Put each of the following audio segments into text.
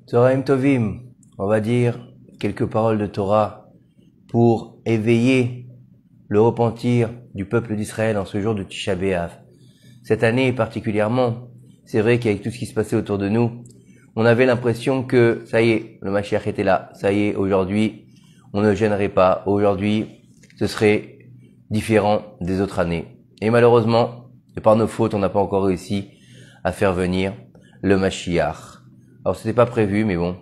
Tzoraim Tovim, on va dire quelques paroles de Torah pour éveiller le repentir du peuple d'Israël en ce jour de Tisha B'Av. Cette année particulièrement, c'est vrai qu'avec tout ce qui se passait autour de nous, on avait l'impression que ça y est, le Mashiach était là, ça y est, aujourd'hui, on ne gênerait pas, aujourd'hui, ce serait différent des autres années. Et malheureusement, et par nos fautes, on n'a pas encore réussi à faire venir le Mashiach. Alors c'était pas prévu, mais bon,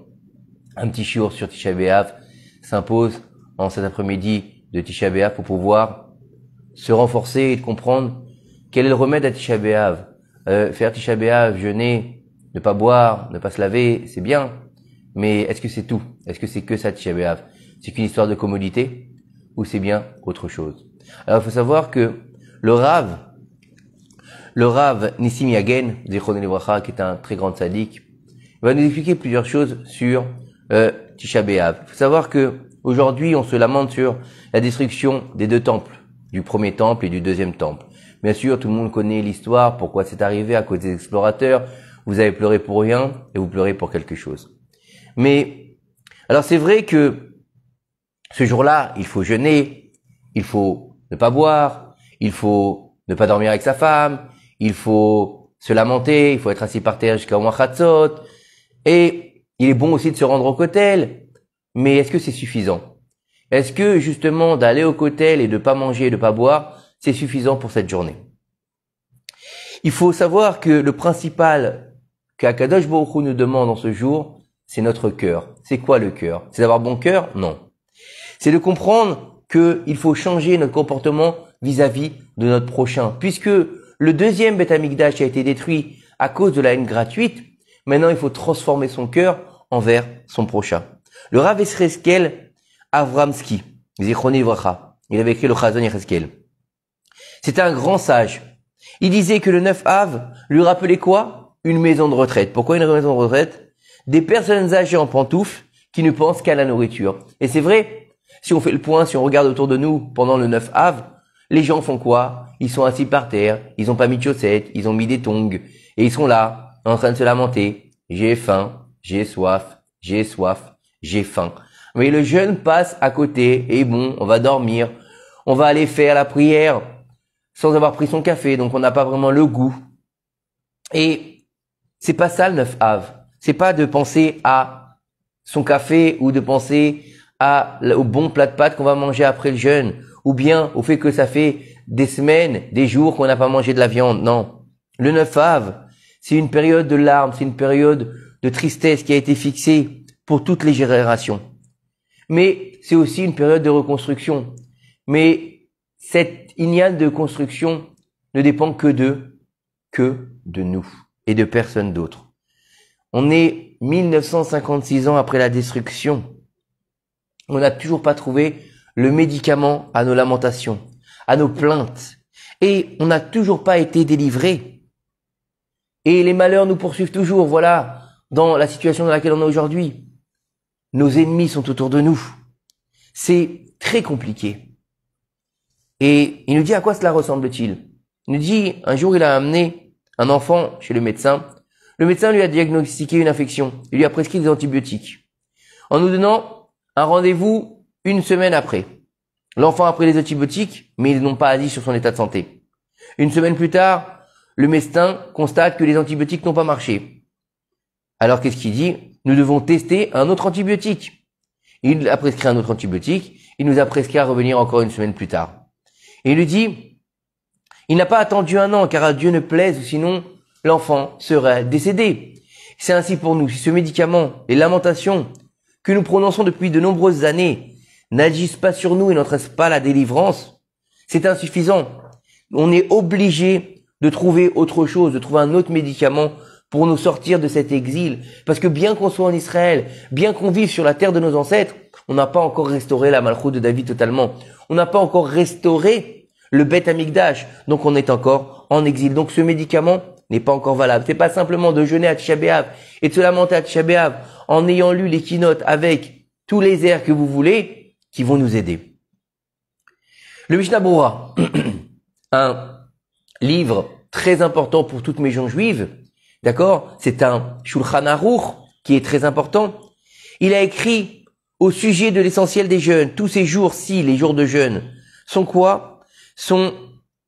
un petit shiur sur Tisha B'Av s'impose en cet après-midi de Tisha B'Av pour pouvoir se renforcer et de comprendre quel est le remède à Tisha B'Av. Faire Tisha B'Av, jeûner, ne pas boire, ne pas se laver, c'est bien. Mais est-ce que c'est tout? Est-ce que c'est que ça Tisha B'Av? C'est qu'une histoire de commodité ou c'est bien autre chose? Alors il faut savoir que le Rav Nissim Yagen, Zichrono Livracha, qui est un très grand tzaddik, va nous expliquer plusieurs choses sur Tisha B'Av. Il faut savoir que aujourd'hui, on se lamente sur la destruction des deux temples, du premier temple et du deuxième temple. Bien sûr, tout le monde connaît l'histoire, pourquoi c'est arrivé à cause des explorateurs. Vous avez pleuré pour rien et vous pleurez pour quelque chose. Mais alors c'est vrai que ce jour-là, il faut jeûner, il faut ne pas boire, il faut ne pas dormir avec sa femme, il faut se lamenter, il faut être assis par terre jusqu'à Moed Chatzot. Et il est bon aussi de se rendre au kotel. Mais est-ce que c'est suffisant? Est-ce que justement d'aller au kotel et de pas manger et de pas boire, c'est suffisant pour cette journée? Il faut savoir que le principal qu'Akadosh Baruch Hu nous demande en ce jour, c'est notre cœur. C'est quoi le cœur? C'est d'avoir bon cœur? Non. C'est de comprendre qu'il faut changer notre comportement vis-à-vis de notre prochain. Puisque le deuxième Beth Amikdash a été détruit à cause de la haine gratuite, maintenant il faut transformer son cœur envers son prochain. Le Rav Yecheskel Avramsky, Zichrono Livracha, il avait écrit le Chazon Yecheskel. C'était un grand sage. Il disait que le 9 Av lui rappelait quoi? Une maison de retraite. Pourquoi une maison de retraite? Des personnes âgées en pantoufles qui ne pensent qu'à la nourriture. Et c'est vrai, si on fait le point, si on regarde autour de nous pendant le 9 Av, les gens font quoi? Ils sont assis par terre, ils ont pas mis de chaussettes, ils ont mis des tongs, et ils sont là, en train de se lamenter. J'ai faim, j'ai soif, j'ai faim. Mais le jeune passe à côté, et bon, on va dormir, on va aller faire la prière, sans avoir pris son café, donc on n'a pas vraiment le goût. Et c'est pas ça le 9 Av. C'est pas de penser à son café ou de penser au bon plat de pâtes qu'on va manger après le jeûne, ou bien au fait que ça fait des semaines, des jours qu'on n'a pas mangé de la viande. Non. Le 9 Av, c'est une période de larmes, c'est une période de tristesse qui a été fixée pour toutes les générations. Mais c'est aussi une période de reconstruction. Mais cette ignale de construction ne dépend que de nous et de personne d'autre. On est 1956 ans après la destruction. On n'a toujours pas trouvé le médicament à nos lamentations, à nos plaintes. Et on n'a toujours pas été délivré. Et les malheurs nous poursuivent toujours. Voilà, dans la situation dans laquelle on est aujourd'hui. Nos ennemis sont autour de nous. C'est très compliqué. Et il nous dit à quoi cela ressemble-t-il? Il nous dit, un jour il a amené un enfant chez le médecin. Le médecin lui a diagnostiqué une infection. Il lui a prescrit des antibiotiques. En nous donnant un rendez-vous une semaine après. L'enfant a pris les antibiotiques, mais ils n'ont pas agi sur son état de santé. Une semaine plus tard, le médecin constate que les antibiotiques n'ont pas marché. Alors qu'est-ce qu'il dit? Nous devons tester un autre antibiotique. Il a prescrit un autre antibiotique. Il nous a prescrit à revenir encore une semaine plus tard. Et il lui dit, il n'a pas attendu un an, car à Dieu ne plaise, sinon l'enfant serait décédé. C'est ainsi pour nous. Si ce médicament, les lamentations que nous prononçons depuis de nombreuses années, n'agissent pas sur nous et n'entraînent pas la délivrance, c'est insuffisant. On est obligé de trouver autre chose, de trouver un autre médicament pour nous sortir de cet exil. Parce que bien qu'on soit en Israël, bien qu'on vive sur la terre de nos ancêtres, on n'a pas encore restauré la Malchoute de David totalement. On n'a pas encore restauré le Beth Amikdash. Donc on est encore en exil. Donc ce médicament n'est pas encore valable. C'est pas simplement de jeûner à Tisha B'Av et de se lamenter à Tisha B'Av en ayant lu les keynotes avec tous les airs que vous voulez qui vont nous aider. Le Mishnah Berurah, un livre très important pour toutes mes gens juives, d'accord? C'est un Shulchan Aruch qui est très important. Il a écrit au sujet de l'essentiel des jeûnes. Tous ces jours-ci, les jours de jeûne, sont quoi? Sont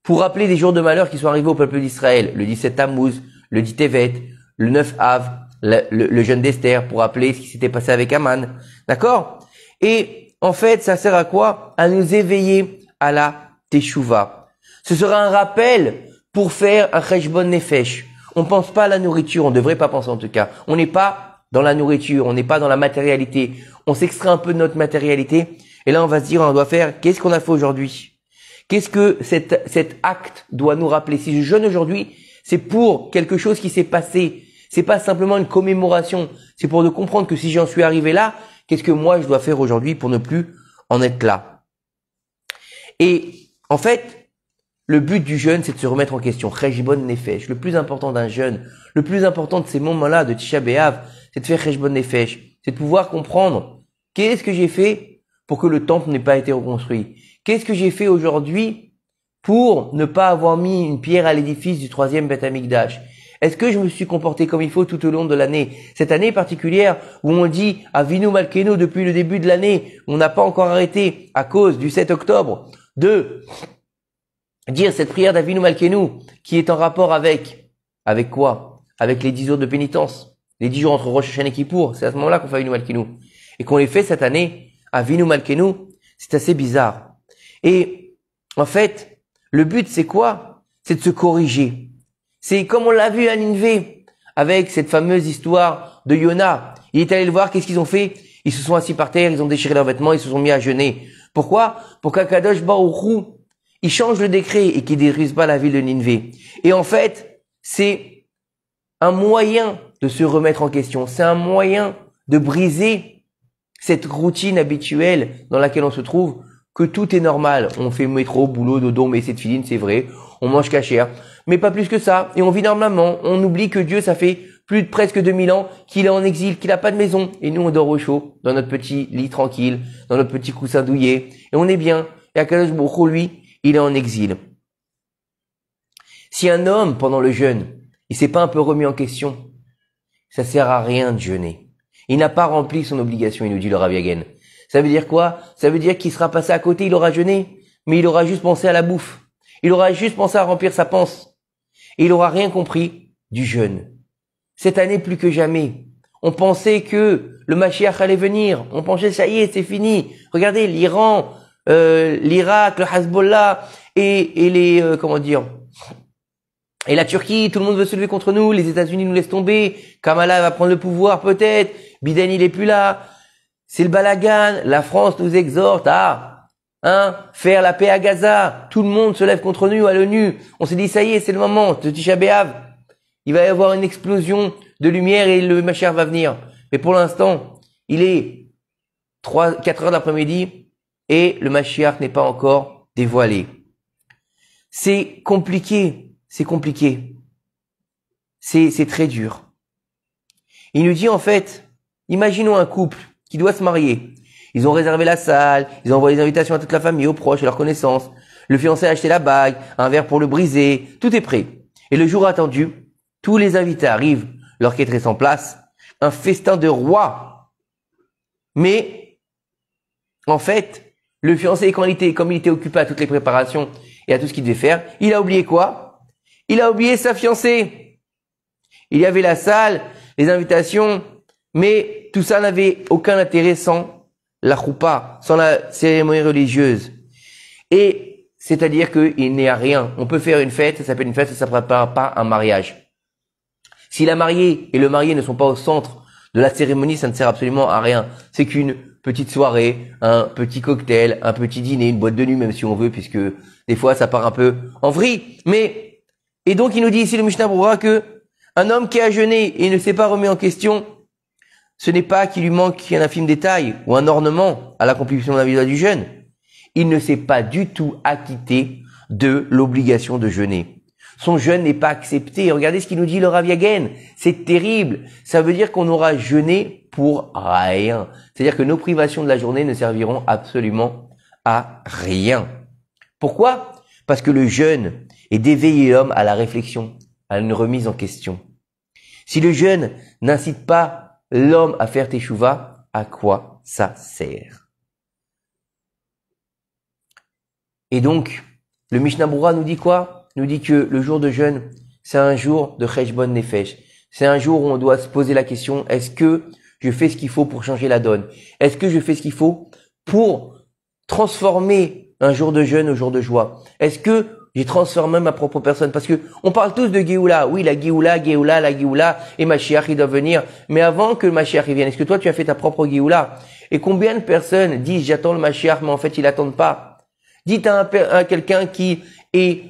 pour rappeler des jours de malheur qui sont arrivés au peuple d'Israël. Le 17 Tammuz, le 10 Tevet, le 9 Av, le jeûne d'Esther, pour rappeler ce qui s'était passé avec Aman. D'accord? Et en fait, ça sert à quoi? À nous éveiller à la Teshuvah. Ce sera un rappel pour faire un Cheshbon Nefesh. On pense pas à la nourriture, on devrait pas penser en tout cas. On n'est pas dans la nourriture, on n'est pas dans la matérialité. On s'extrait un peu de notre matérialité. Et là, on va se dire, on doit faire, qu'est-ce qu'on a fait aujourd'hui? Qu'est-ce que cet acte doit nous rappeler? Si je jeûne aujourd'hui, c'est pour quelque chose qui s'est passé. C'est pas simplement une commémoration. C'est pour de comprendre que si j'en suis arrivé là, qu'est-ce que moi je dois faire aujourd'hui pour ne plus en être là? Et en fait, le but du jeûne, c'est de se remettre en question. Cheshbon Nefesh. Le plus important d'un jeûne, le plus important de ces moments-là de Tisha B'Av, c'est de faire Cheshbon Nefesh. C'est de pouvoir comprendre qu'est-ce que j'ai fait pour que le temple n'ait pas été reconstruit. Qu'est-ce que j'ai fait aujourd'hui pour ne pas avoir mis une pierre à l'édifice du 3e Beth Amikdash? Est-ce que je me suis comporté comme il faut tout au long de l'année? Cette année particulière où on dit Avinu Malkeinu depuis le début de l'année, on n'a pas encore arrêté à cause du 7 octobre de dire cette prière d'Avinu Malkeinu qui est en rapport avec quoi? Avec les 10 jours de pénitence. Les 10 jours entre Rosh Hashanah et Kippour, c'est à ce moment-là qu'on fait Avinu Malkeinu. Et qu'on les fait cette année, Avinu Malkeinu, c'est assez bizarre. Et en fait, le but c'est quoi? C'est de se corriger. C'est comme on l'a vu à Ninvé, avec cette fameuse histoire de Yona. Il est allé le voir, qu'est-ce qu'ils ont fait? Ils se sont assis par terre, ils ont déchiré leurs vêtements, ils se sont mis à jeûner. Pourquoi? Pour qu'Akadosh Baruch Hu, il change le décret et qu'il détruise pas la ville de Ninvé. Et en fait, c'est un moyen de se remettre en question. C'est un moyen de briser cette routine habituelle dans laquelle on se trouve, que tout est normal. On fait métro, boulot, dodo, mais c'est de filine, c'est vrai. On mange cachère. Mais pas plus que ça. Et on vit normalement. On oublie que Dieu, ça fait plus de presque 2000 ans qu'il est en exil, qu'il n'a pas de maison. Et nous, on dort au chaud, dans notre petit lit tranquille, dans notre petit coussin douillet. Et on est bien. Et Akadosh Baruch Hu, lui, il est en exil. Si un homme, pendant le jeûne, il s'est pas un peu remis en question, ça sert à rien de jeûner. Il n'a pas rempli son obligation, il nous dit le Rav Yagen. Ça veut dire quoi? Ça veut dire qu'il sera passé à côté, il aura jeûné, mais il aura juste pensé à la bouffe. Il aura juste pensé à remplir sa panse. Et il aura rien compris du jeûne. Cette année, plus que jamais, on pensait que le Mashiach allait venir. On pensait, ça y est, c'est fini. Regardez, l'Iran, l'Irak, le Hezbollah et les, et la Turquie, tout le monde veut se lever contre nous. Les États-Unis nous laissent tomber. Kamala va prendre le pouvoir peut-être. Biden, il est plus là. C'est le balagan. La France nous exhorte à faire la paix à Gaza. Tout le monde se lève contre nous à l'ONU. On s'est dit, ça y est, c'est le moment de Tisha B'Av. Il va y avoir une explosion de lumière et le Mashiach va venir. Mais pour l'instant, il est 4 heures d'après-midi et le Mashiach n'est pas encore dévoilé. C'est compliqué. C'est compliqué. C'est très dur. Il nous dit en fait, imaginons un couple qui doit se marier. Ils ont réservé la salle, ils ont envoyé des invitations à toute la famille, aux proches et leurs connaissances. Le fiancé a acheté la bague, un verre pour le briser, tout est prêt. Et le jour attendu, tous les invités arrivent, l'orchestre est en place, un festin de roi. Mais, en fait, le fiancé, comme il était occupé à toutes les préparations et à tout ce qu'il devait faire, il a oublié quoi? Il a oublié sa fiancée. Il y avait la salle, les invitations, mais tout ça n'avait aucun intérêt sans la choupa, sans la cérémonie religieuse. Et c'est-à-dire qu'il n'est à rien. On peut faire une fête, ça s'appelle une fête, ça ne prépare pas un mariage. Si la mariée et le marié ne sont pas au centre de la cérémonie, ça ne sert absolument à rien. C'est qu'une petite soirée, un petit cocktail, un petit dîner, une boîte de nuit même si on veut, puisque des fois ça part un peu en vrille. Mais, et donc il nous dit ici le Mishnah Berurah que un homme qui a jeûné et ne s'est pas remis en question, ce n'est pas qu'il lui manque un infime détail ou un ornement à l'accomplissement de la vie du jeûne. Il ne s'est pas du tout acquitté de l'obligation de jeûner. Son jeûne n'est pas accepté. Regardez ce qu'il nous dit le Rav Yagen. C'est terrible. Ça veut dire qu'on aura jeûné pour rien. C'est-à-dire que nos privations de la journée ne serviront absolument à rien. Pourquoi? Parce que le jeûne est d'éveiller l'homme à la réflexion, à une remise en question. Si le jeûne n'incite pas l'homme à faire teshuva, à quoi ça sert? Et donc, le Mishnah Berurah nous dit quoi? Nous dit que le jour de jeûne, c'est un jour de cheshbon nefesh. C'est un jour où on doit se poser la question, est-ce que je fais ce qu'il faut pour changer la donne? Est-ce que je fais ce qu'il faut pour transformer un jour de jeûne au jour de joie? Est-ce que j'ai transformé ma propre personne? Parce que on parle tous de Géoula. Oui, la Géoula, la Géoula, et Mashiach, il doit venir. Mais avant que le Mashiach vienne, est-ce que toi, tu as fait ta propre Géoula? Et combien de personnes disent, j'attends le Mashiach, mais en fait, ils l'attendent pas? Dites à quelqu'un qui est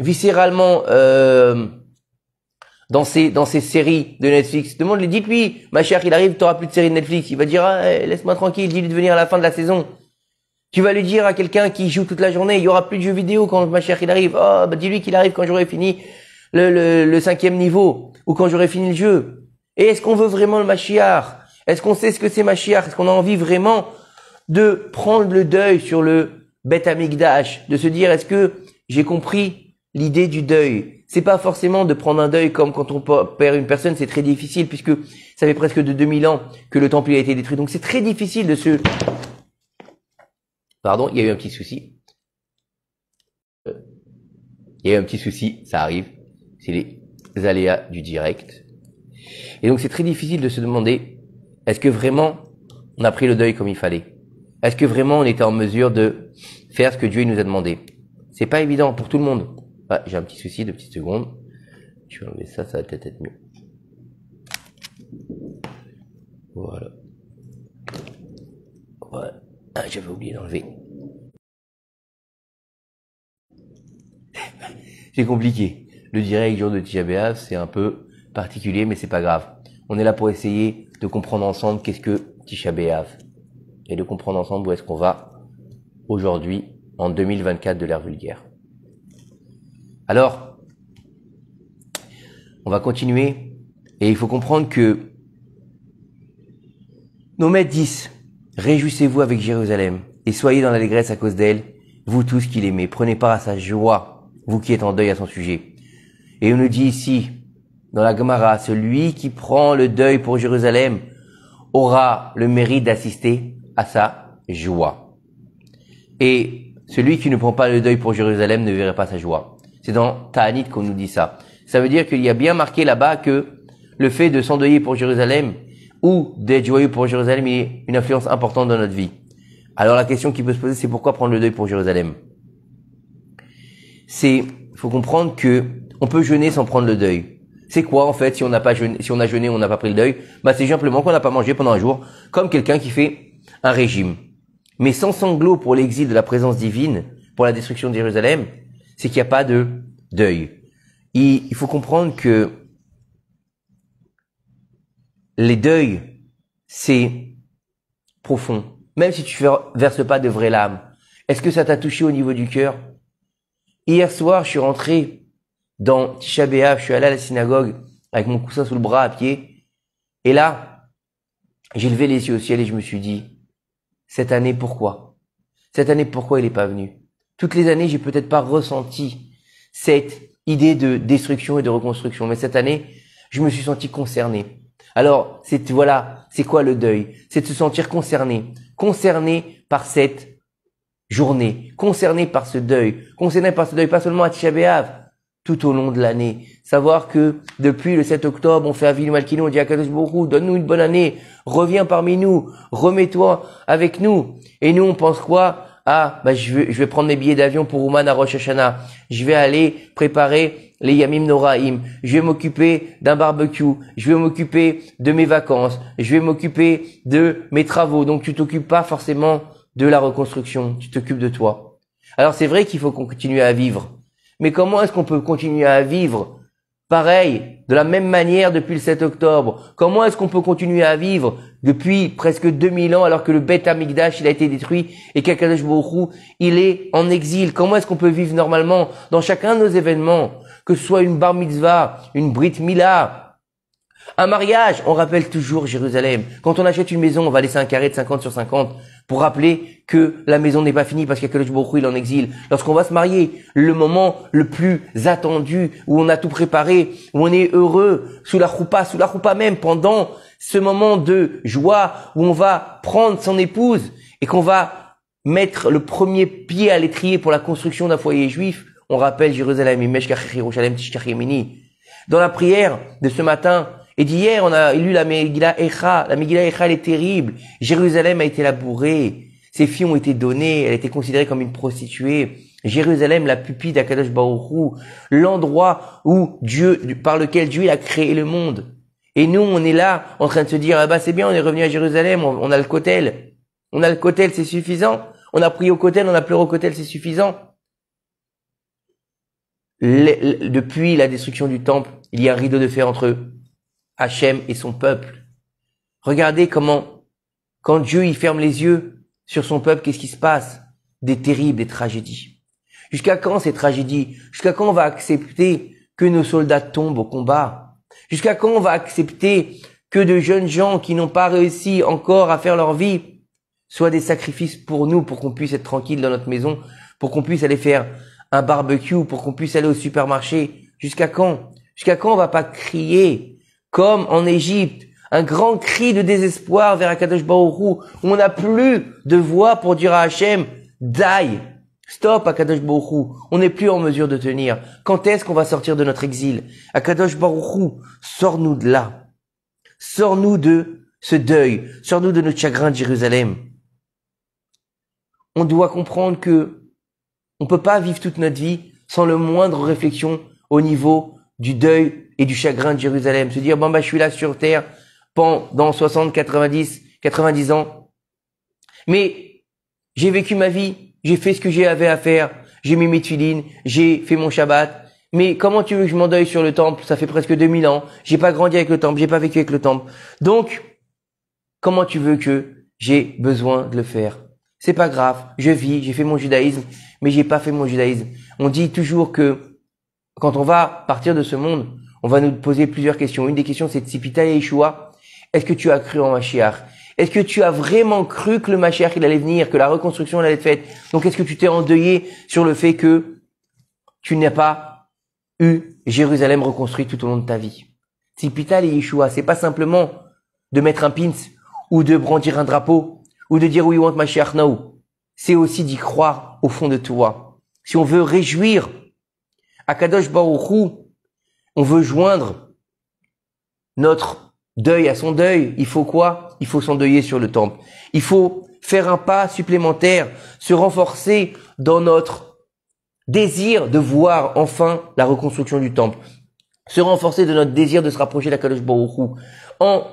viscéralement dans ces séries de Netflix, demande-lui, dites-lui, Mashiach, il arrive, tu n'auras plus de séries de Netflix. Il va dire, ah, laisse-moi tranquille, dis-lui de venir à la fin de la saison. Tu vas lui dire à quelqu'un qui joue toute la journée, il y aura plus de jeux vidéo quand Mashiach il arrive. Oh, bah dis-lui qu'il arrive quand j'aurai fini le 5e niveau ou quand j'aurai fini le jeu. Et est-ce qu'on veut vraiment le Mashiach? Est-ce qu'on sait ce que c'est Mashiach? Est-ce qu'on a envie vraiment de prendre le deuil sur le Beth Amikdash, de se dire est-ce que j'ai compris l'idée du deuil? C'est pas forcément de prendre un deuil comme quand on perd une personne, c'est très difficile puisque ça fait presque de 2000 ans que le temple a été détruit. Donc c'est très difficile de se... Pardon, il y a eu un petit souci. Ça arrive. C'est les aléas du direct. Et donc c'est très difficile de se demander, est-ce que vraiment on a pris le deuil comme il fallait? Est-ce que vraiment on était en mesure de faire ce que Dieu nous a demandé? C'est pas évident pour tout le monde. Ah, j'ai un petit souci, 2 petites secondes. Je vais enlever ça, ça va peut-être être mieux. Voilà. Ouais. Ah, j'avais oublié d'enlever. C'est compliqué. Le direct jour de Tisha B'Av, c'est un peu particulier, mais c'est pas grave. On est là pour essayer de comprendre ensemble qu'est-ce que Tisha B'Av. Et de comprendre ensemble où est-ce qu'on va aujourd'hui, en 2024 de l'ère vulgaire. Alors, on va continuer. Et il faut comprendre que nos maîtres disent, réjouissez-vous avec Jérusalem et soyez dans l'allégresse à cause d'elle, vous tous qui l'aimez. Prenez part à sa joie, vous qui êtes en deuil à son sujet. Et on nous dit ici, dans la Gemara, celui qui prend le deuil pour Jérusalem aura le mérite d'assister à sa joie. Et celui qui ne prend pas le deuil pour Jérusalem ne verra pas sa joie. C'est dans Ta'anit qu'on nous dit ça. Ça veut dire qu'il y a bien marqué là-bas que le fait de s'endeuiller pour Jérusalem ou d'être joyeux pour Jérusalem est une influence importante dans notre vie. Alors la question qui peut se poser, c'est pourquoi prendre le deuil pour Jérusalem? Faut comprendre que on peut jeûner sans prendre le deuil. C'est quoi en fait si on n'a pas jeûné, si on a jeûné, on n'a pas pris le deuil? Bah c'est simplement qu'on n'a pas mangé pendant un jour, comme quelqu'un qui fait un régime. Mais sans sanglots pour l'exil de la présence divine, pour la destruction de Jérusalem, c'est qu'il n'y a pas de deuil. Il faut comprendre que les deuils, c'est profond. Même si tu verses pas de vraies larmes, est-ce que ça t'a touché au niveau du cœur? Hier soir, je suis rentré dans Tisha B'Av, je suis allé à la synagogue avec mon coussin sous le bras à pied. Et là, j'ai levé les yeux au ciel et je me suis dit, cette année, pourquoi? Cette année, pourquoi il n'est pas venu? Toutes les années, j'ai peut-être pas ressenti cette idée de destruction et de reconstruction. Mais cette année, je me suis senti concerné. Alors, c'est quoi le deuil? C'est de se sentir concerné. Concerné par cette journée. Concerné par ce deuil. Concerné par ce deuil, pas seulement à Tisha B'Av, tout au long de l'année. Savoir que depuis le 7 octobre, on fait Avinu Malkinu, on dit à Kadosh Baruch Hu, donne-nous une bonne année, reviens parmi nous, remets-toi avec nous. Et nous, on pense quoi? Ah, je vais prendre mes billets d'avion pour Ouman à Rosh Hashanah. Je vais aller préparer les Yamim Noraim. Je vais m'occuper d'un barbecue. Je vais m'occuper de mes vacances. Je vais m'occuper de mes travaux. Donc, tu t'occupes pas forcément de la reconstruction. Tu t'occupes de toi. Alors, c'est vrai qu'il faut qu'on continue à vivre. Mais comment est-ce qu'on peut continuer à vivre pareil, de la même manière depuis le 7 octobre? Comment est-ce qu'on peut continuer à vivre depuis presque 2000 ans alors que le Beth Amikdash, il a été détruit et qu'Akadosh Baruch Hu, il est en exil? Comment est-ce qu'on peut vivre normalement dans chacun de nos événements? Que ce soit une bar mitzvah, une brit milah, un mariage, on rappelle toujours Jérusalem. Quand on achète une maison, on va laisser un carré de 50 sur 50 pour rappeler que la maison n'est pas finie parce qu'Akadosh Baruch Hu, il est en exil. Lorsqu'on va se marier, le moment le plus attendu, où on a tout préparé, où on est heureux, sous la choupa même, pendant ce moment de joie où on va prendre son épouse et qu'on va mettre le premier pied à l'étrier pour la construction d'un foyer juif. On rappelle Jérusalem, dans la prière de ce matin et d'hier, on a lu la Megillah Echa. La Megillah Echa, elle est terrible. Jérusalem a été labourée. Ses filles ont été données. Elle a été considérée comme une prostituée. Jérusalem, la pupille d'Akadosh Baruch Hu, l'endroit où par lequel Dieu il a créé le monde. Et nous, on est là, en train de se dire, ah bah c'est bien, on est revenu à Jérusalem, on a le kotel. On a le kotel, c'est suffisant. On a prié au kotel, on a pleuré au kotel, c'est suffisant. Depuis la destruction du temple, il y a un rideau de fer entre Hachem et son peuple. Regardez comment, quand Dieu il ferme les yeux sur son peuple, qu'est-ce qui se passe? Des terribles, des tragédies. Jusqu'à quand ces tragédies? Jusqu'à quand on va accepter que nos soldats tombent au combat? Jusqu'à quand on va accepter que de jeunes gens qui n'ont pas réussi encore à faire leur vie soient des sacrifices pour nous, pour qu'on puisse être tranquille dans notre maison, pour qu'on puisse aller faire un barbecue, pour qu'on puisse aller au supermarché? Jusqu'à quand? Jusqu'à quand on va pas crier comme en Égypte, un grand cri de désespoir vers Akadosh Baruch Hu, où on n'a plus de voix pour dire à Hachem, die, stop Akadosh Baruch Hu, on n'est plus en mesure de tenir. Quand est-ce qu'on va sortir de notre exil? Akadosh Baruch Hu, sors-nous de là. Sors-nous de ce deuil. Sors-nous de notre chagrin de Jérusalem. On doit comprendre que on peut pas vivre toute notre vie sans le moindre réflexion au niveau du deuil et du chagrin de Jérusalem. Se dire, bon bah je suis là sur terre pendant 60, 90 ans. Mais j'ai vécu ma vie, j'ai fait ce que j'avais à faire, j'ai mis mes tefilines, j'ai fait mon Shabbat. Mais comment tu veux que je m'endeuille sur le temple? Ça fait presque 2000 ans. J'ai pas grandi avec le temple, j'ai pas vécu avec le temple. Donc, comment tu veux que j'ai besoin de le faire? C'est pas grave, je vis, j'ai fait mon judaïsme, mais j'ai pas fait mon judaïsme. On dit toujours que quand on va partir de ce monde, on va nous poser plusieurs questions. Une des questions, c'est Tzipita et Yeshua. Est-ce que tu as cru en Mashiach? Est-ce que tu as vraiment cru que le Mashiach, il allait venir, que la reconstruction, elle allait être faite? Donc, est-ce que tu t'es endeuillé sur le fait que tu n'as pas eu Jérusalem reconstruite tout au long de ta vie? Tzipita et Yeshua, c'est pas simplement de mettre un pins ou de brandir un drapeau ou de dire we want Mashiach now. C'est aussi d'y croire au fond de toi. Si on veut réjouir Akadosh Baruch Hu, on veut joindre notre deuil à son deuil. Il faut quoi? Il faut s'endeuiller sur le temple. Il faut faire un pas supplémentaire, se renforcer dans notre désir de voir enfin la reconstruction du temple. Se renforcer de notre désir de se rapprocher d'Akadosh Baruch Hu. En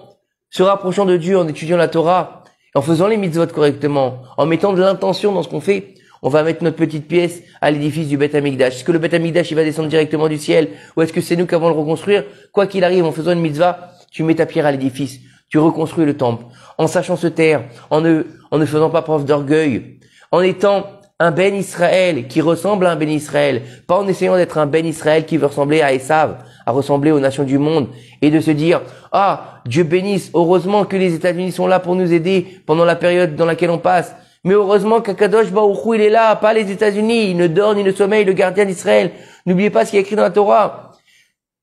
se rapprochant de Dieu, en étudiant la Torah, en faisant les mitzvot correctement, en mettant de l'intention dans ce qu'on fait, on va mettre notre petite pièce à l'édifice du Beth Amikdash. Est-ce que le Beth Amikdash, il va descendre directement du ciel? Ou est-ce que c'est nous qui avons le reconstruire? Quoi qu'il arrive, en faisant une mitzvah, tu mets ta pierre à l'édifice. Tu reconstruis le temple. En sachant se taire, en ne faisant pas preuve d'orgueil. En étant un Ben Israël qui ressemble à un Ben Israël. Pas en essayant d'être un Ben Israël qui veut ressembler à Esav, à ressembler aux nations du monde. Et de se dire, ah, Dieu bénisse, heureusement que les États-Unis sont là pour nous aider pendant la période dans laquelle on passe. Mais heureusement qu'Akadosh Baruch Hu, il est là, pas les États-Unis. Il ne dort ni ne sommeille, le gardien d'Israël. N'oubliez pas ce qui est écrit dans la Torah.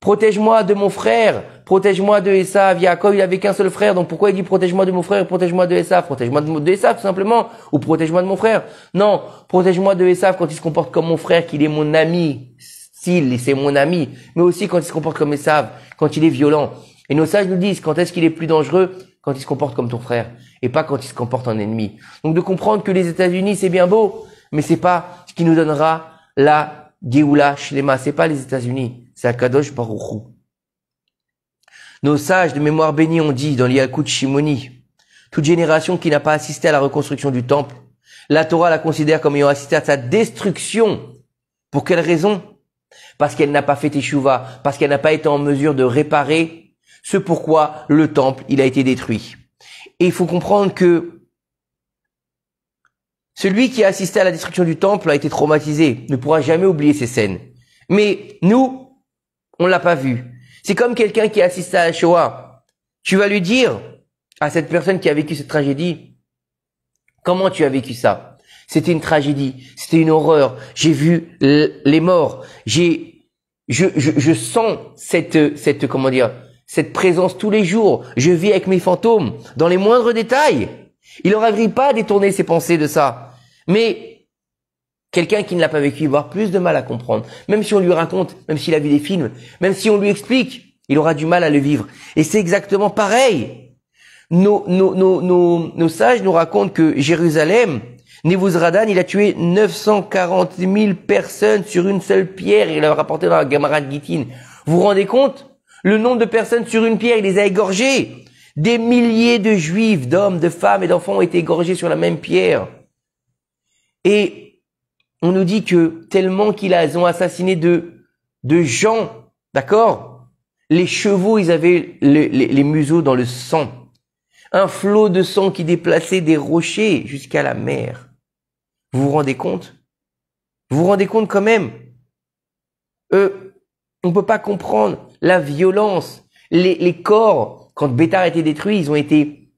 Protège-moi de mon frère, protège-moi de Esav. Yaakov, il avait qu'un seul frère, donc pourquoi il dit protège-moi de mon frère, protège-moi de Esav? Protège-moi de Esav, tout simplement. Ou protège-moi de mon frère. Non, protège-moi de Esav quand il se comporte comme mon frère, qu'il est mon ami. S'il, c'est mon ami. Mais aussi quand il se comporte comme Esav, quand il est violent. Et nos sages nous disent quand est-ce qu'il est plus dangereux? Quand il se comporte comme ton frère. Et pas quand il se comporte en ennemi. Donc de comprendre que les États-Unis, c'est bien beau, mais c'est pas ce qui nous donnera la Géoula Shlema. C'est pas les États-Unis. C'est Akadosh Baruch Hu. Nos sages de mémoire bénie ont dit dans l'Yalkut Shimoni, toute génération qui n'a pas assisté à la reconstruction du temple, la Torah la considère comme ayant assisté à sa destruction. Pour quelle raison? Parce qu'elle n'a pas fait Teshuvah, parce qu'elle n'a pas été en mesure de réparer ce pourquoi le temple, il a été détruit. Et il faut comprendre que celui qui a assisté à la destruction du temple a été traumatisé, ne pourra jamais oublier ces scènes. Mais nous, on l'a pas vu. C'est comme quelqu'un qui a assisté à la Shoah. Tu vas lui dire à cette personne qui a vécu cette tragédie, comment tu as vécu ça? C'était une tragédie, c'était une horreur. J'ai vu les morts. Je sens cette comment dire, cette présence tous les jours. Je vis avec mes fantômes dans les moindres détails. Il n'arriverait pas à détourner ses pensées de ça. Mais quelqu'un qui ne l'a pas vécu va avoir plus de mal à comprendre. Même si on lui raconte, même s'il a vu des films, même si on lui explique, il aura du mal à le vivre. Et c'est exactement pareil. Nos sages nous racontent que Jérusalem, Nebuzaradan, il a tué 940 000 personnes sur une seule pierre. Il l'a rapporté dans la Gemara de Gittin. Vous vous rendez compte? Le nombre de personnes sur une pierre, il les a égorgées. Des milliers de juifs, d'hommes, de femmes et d'enfants ont été égorgés sur la même pierre. Et on nous dit que tellement qu'ils ont assassiné de gens, d'accord? Les chevaux, ils avaient les museaux dans le sang. Un flot de sang qui déplaçait des rochers jusqu'à la mer. Vous vous rendez compte? Vous vous rendez compte quand même? On peut pas comprendre la violence. Les corps, quand Bétar a été détruit, ils ont été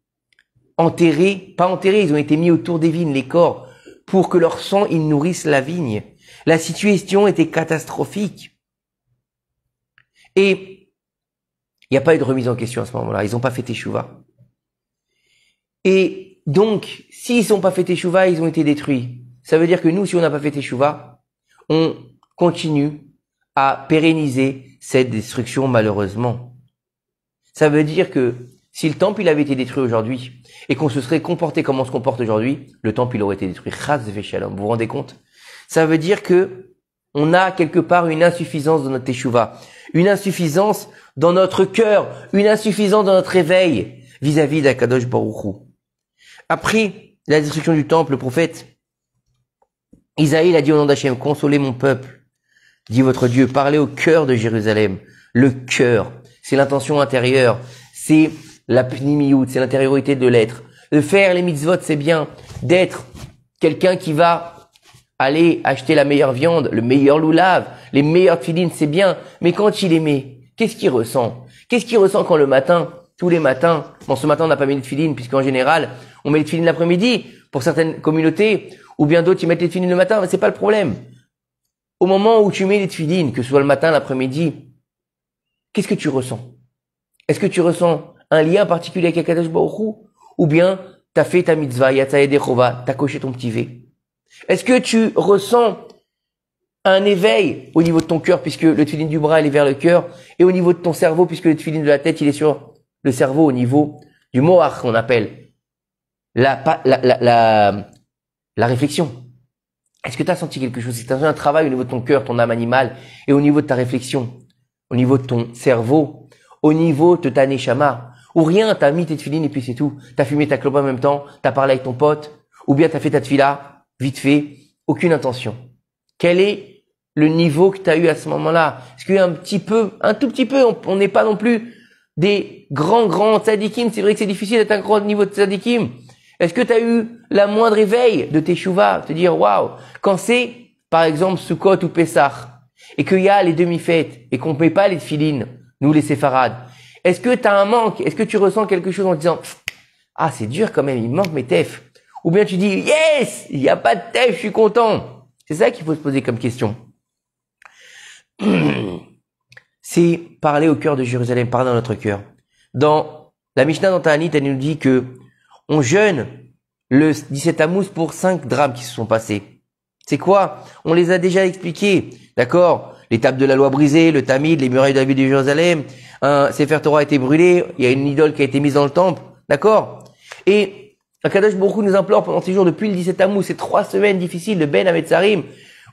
enterrés, pas enterrés, ils ont été mis autour des vignes, les corps, pour que leur sang, ils nourrissent la vigne. La situation était catastrophique. Et il n'y a pas eu de remise en question à ce moment-là. Ils n'ont pas fait teshuva. Et donc, s'ils n'ont pas fait teshuva, ils ont été détruits. Ça veut dire que nous, si on n'a pas fait teshuva, on continue à pérenniser cette destruction malheureusement. Ça veut dire que si le temple il avait été détruit aujourd'hui et qu'on se serait comporté comme on se comporte aujourd'hui, le temple il aurait été détruit. Chas v'shalom. Vous vous rendez compte? Ça veut dire que on a quelque part une insuffisance dans notre teshuva, une insuffisance dans notre cœur, une insuffisance dans notre réveil vis-à-vis d'Akadosh Baruch Hu. Après la destruction du temple, le prophète Isaïe a dit au nom d'Hachem, consolez mon peuple, dit votre Dieu, parlez au cœur de Jérusalem. Le cœur, c'est l'intention intérieure, c'est la pnimiout, c'est l'intériorité de l'être. De faire les mitzvot, c'est bien. D'être quelqu'un qui va aller acheter la meilleure viande, le meilleur loulav, les meilleures tefilines, c'est bien. Mais quand il aimait, qu'est-ce qu'il ressent? Qu'est-ce qu'il ressent quand le matin, tous les matins, bon ce matin on n'a pas mis de tefilines, puisqu'en général, on met les tefilines l'après-midi, pour certaines communautés, ou bien d'autres ils mettent les tefilines le matin, mais c'est pas le problème. Au moment où tu mets les tefilines, que ce soit le matin, l'après-midi, qu'est-ce que tu ressens? Est-ce que tu ressens un lien particulier avec Akadosh Baruch Hu? Ou bien t'as fait ta mitzvah, Yatsa Yedei Chova, t'as coché ton petit V? Est-ce que tu ressens un éveil au niveau de ton cœur, puisque le tefilin du bras il est vers le cœur, et au niveau de ton cerveau, puisque le tefilin de la tête il est sur le cerveau, au niveau du moach qu'on appelle la réflexion? Est-ce que tu as senti quelque chose? C'est un travail au niveau de ton cœur, ton âme animale, et au niveau de ta réflexion, au niveau de ton cerveau, au niveau de ta neshama, ou rien, t'as mis tes tefilines et puis c'est tout. T'as fumé ta clope en même temps, t'as parlé avec ton pote, ou bien t'as fait ta tefila, vite fait, aucune intention. Quel est le niveau que t'as eu à ce moment-là? Est-ce qu'il y a un tout petit peu, on n'est pas non plus des grands tzadikim, c'est vrai que c'est difficile d'être un grand niveau de tzadikim. Est-ce que tu as eu la moindre éveil de teshuva, te dire waouh, quand c'est par exemple Sukkot ou Pessah et qu'il y a les demi-fêtes et qu'on ne paye pas les tefilines, nous les séfarades, est-ce que tu as un manque? Est-ce que tu ressens quelque chose en te disant ah c'est dur quand même, il me manque mes tefs? Ou bien tu dis yes, il n'y a pas de tef, je suis content. C'est ça qu'il faut se poser comme question. C'est parler au cœur de Jérusalem, parler dans notre cœur. Dans la Mishnah dans Ta'anit, elle nous dit que on jeûne le 17 Tammuz pour 5 drames qui se sont passés. C'est quoi? On les a déjà expliqués, d'accord? L'étape de la loi brisée, le Tamid, les murailles de la ville de Jérusalem, un Sefer Torah a été brûlé, il y a une idole qui a été mise dans le temple, d'accord? Et Akadosh Baruch Hu nous implore pendant ces jours, depuis le 17 Tammuz, ces 3 semaines difficiles de Ben Hametzarim,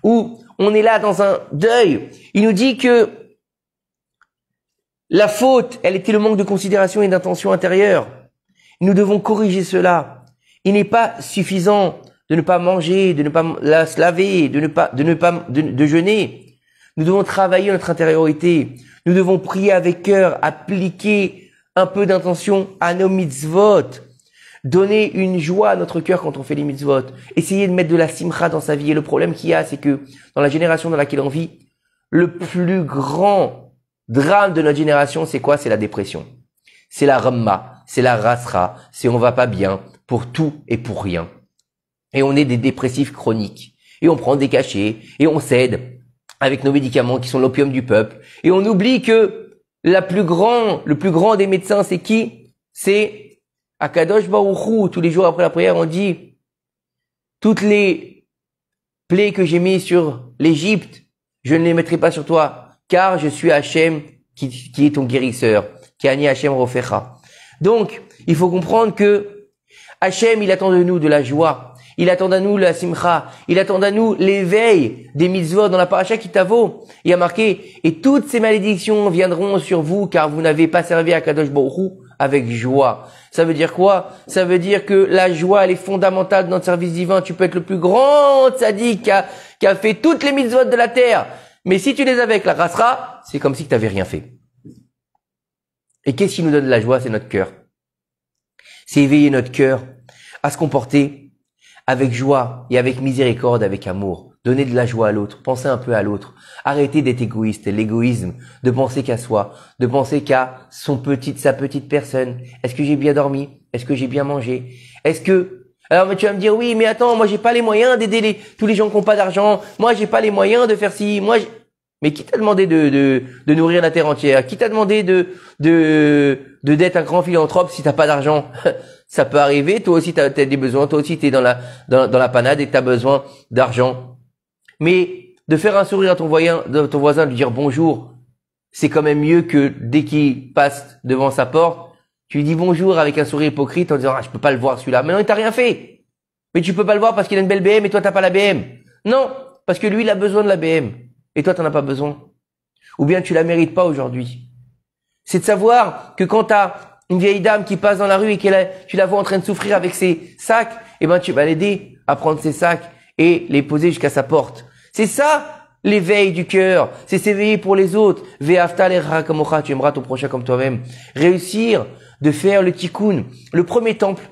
où on est là dans un deuil. Il nous dit que la faute, elle était le manque de considération et d'intention intérieure. Nous devons corriger cela. Il n'est pas suffisant de ne pas manger, de ne pas se laver, de jeûner. Nous devons travailler notre intériorité. Nous devons prier avec cœur, appliquer un peu d'intention à nos mitzvot. Donner une joie à notre cœur quand on fait les mitzvot. Essayer de mettre de la simcha dans sa vie. Et le problème qu'il y a, c'est que dans la génération dans laquelle on vit, le plus grand drame de notre génération, c'est quoi? C'est la dépression. C'est la ramma, c'est la rasra, c'est on va pas bien pour tout et pour rien. Et on est des dépressifs chroniques. Et on prend des cachets, et on cède avec nos médicaments qui sont l'opium du peuple. Et on oublie que le plus grand des médecins, c'est qui? C'est Akadosh Baruch Hu. Tous les jours après la prière, on dit toutes les plaies que j'ai mises sur l'Égypte, je ne les mettrai pas sur toi, car je suis Hachem qui est ton guérisseur, qui Ani Hachem Rofecha. Donc, il faut comprendre que Hachem, il attend de nous de la joie, il attend de nous la simcha, il attend de nous l'éveil des mitzvot. Dans la paracha Kitavo, il y a marqué « Et toutes ces malédictions viendront sur vous, car vous n'avez pas servi à Kadosh Baruch Hu avec joie. » Ça veut dire quoi? Ça veut dire que la joie, elle est fondamentale dans notre service divin. Tu peux être le plus grand tzaddik qui a fait toutes les mitzvot de la terre. Mais si tu les avais avec la rasra, c'est comme si tu n'avais rien fait. Et qu'est-ce qui nous donne de la joie? C'est notre cœur. C'est éveiller notre cœur à se comporter avec joie et avec miséricorde, avec amour. Donner de la joie à l'autre, penser un peu à l'autre. Arrêter d'être égoïste, l'égoïsme, de penser qu'à soi, de penser qu'à sa petite personne. Est-ce que j'ai bien dormi? Est-ce que j'ai bien mangé? Alors mais tu vas me dire oui, mais attends, moi j'ai pas les moyens d'aider tous les gens qui n'ont pas d'argent. Moi j'ai pas les moyens de faire ci. Mais qui t'a demandé de nourrir la terre entière? Qui t'a demandé d'être un grand philanthrope si t'as pas d'argent? Ça peut arriver. Toi aussi t'as des besoins. Toi aussi t'es dans la panade et t'as besoin d'argent. Mais de faire un sourire à ton voisin, de lui dire bonjour, c'est quand même mieux que dès qu'il passe devant sa porte, tu lui dis bonjour avec un sourire hypocrite en disant je peux pas le voir celui-là. Mais non, il t'a rien fait. Mais tu peux pas le voir parce qu'il a une belle BM et toi t'as pas la BM. Non, parce que lui il a besoin de la BM et toi t'en as pas besoin. Ou bien tu la mérites pas aujourd'hui. C'est de savoir que quand t'as une vieille dame qui passe dans la rue et tu la vois en train de souffrir avec ses sacs, eh ben tu vas l'aider à prendre ses sacs et les poser jusqu'à sa porte. C'est ça, l'éveil du cœur. C'est s'éveiller pour les autres. Ve'afta l'erecha kamocha, tu aimeras ton prochain comme toi-même. Réussir de faire le tikkun. Le premier temple,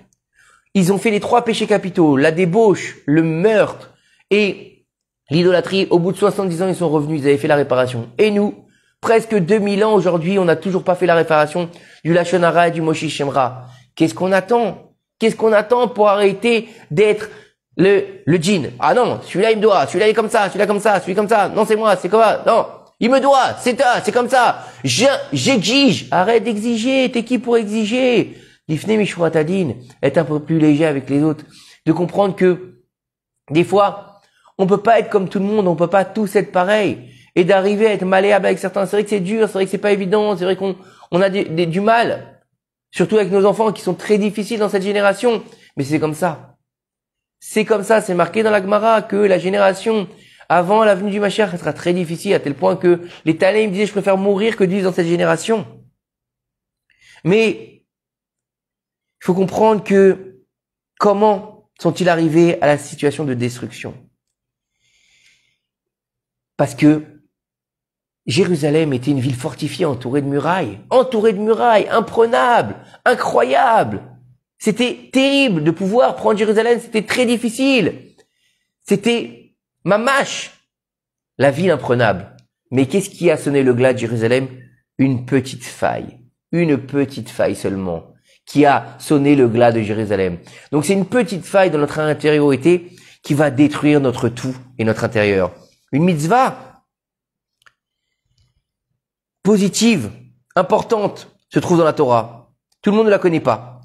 ils ont fait les 3 péchés capitaux. La débauche, le meurtre et l'idolâtrie. Au bout de 70 ans, ils sont revenus, ils avaient fait la réparation. Et nous, presque 2000 ans aujourd'hui, on n'a toujours pas fait la réparation du Lachon Hara et du Moshi Shemra. Qu'est-ce qu'on attend? Qu'est-ce qu'on attend pour arrêter d'être le djinn? Ah non, celui-là il me doit, celui-là il est comme ça, celui-là comme ça, celui comme ça. Non, c'est moi, c'est quoi? Non, il me doit, c'est comme ça. J'exige. Arrête d'exiger, t'es qui pour exiger? L'ifne Mishrat Adin, être un peu plus léger avec les autres. De comprendre que, des fois, on peut pas être comme tout le monde, on peut pas tous être pareil. Et d'arriver à être malléable avec certains. C'est vrai que c'est dur, c'est vrai que c'est pas évident, c'est vrai qu'on a du mal. Surtout avec nos enfants qui sont très difficiles dans cette génération. Mais c'est comme ça. C'est comme ça, c'est marqué dans la Gemara que la génération avant la venue du Mashiach sera très difficile à tel point que les Tanaïm me disaient je préfère mourir que de vivre dans cette génération. Mais il faut comprendre que comment sont-ils arrivés à la situation de destruction? Parce que Jérusalem était une ville fortifiée entourée de murailles, imprenables, incroyables. C'était terrible de pouvoir prendre Jérusalem, c'était très difficile. C'était mamash, la ville imprenable. Mais qu'est-ce qui a sonné le glas de Jérusalem? Une petite faille seulement, qui a sonné le glas de Jérusalem. Donc c'est une petite faille dans notre intériorité qui va détruire notre tout et notre intérieur. Une mitzvah positive, importante, se trouve dans la Torah. Tout le monde ne la connaît pas.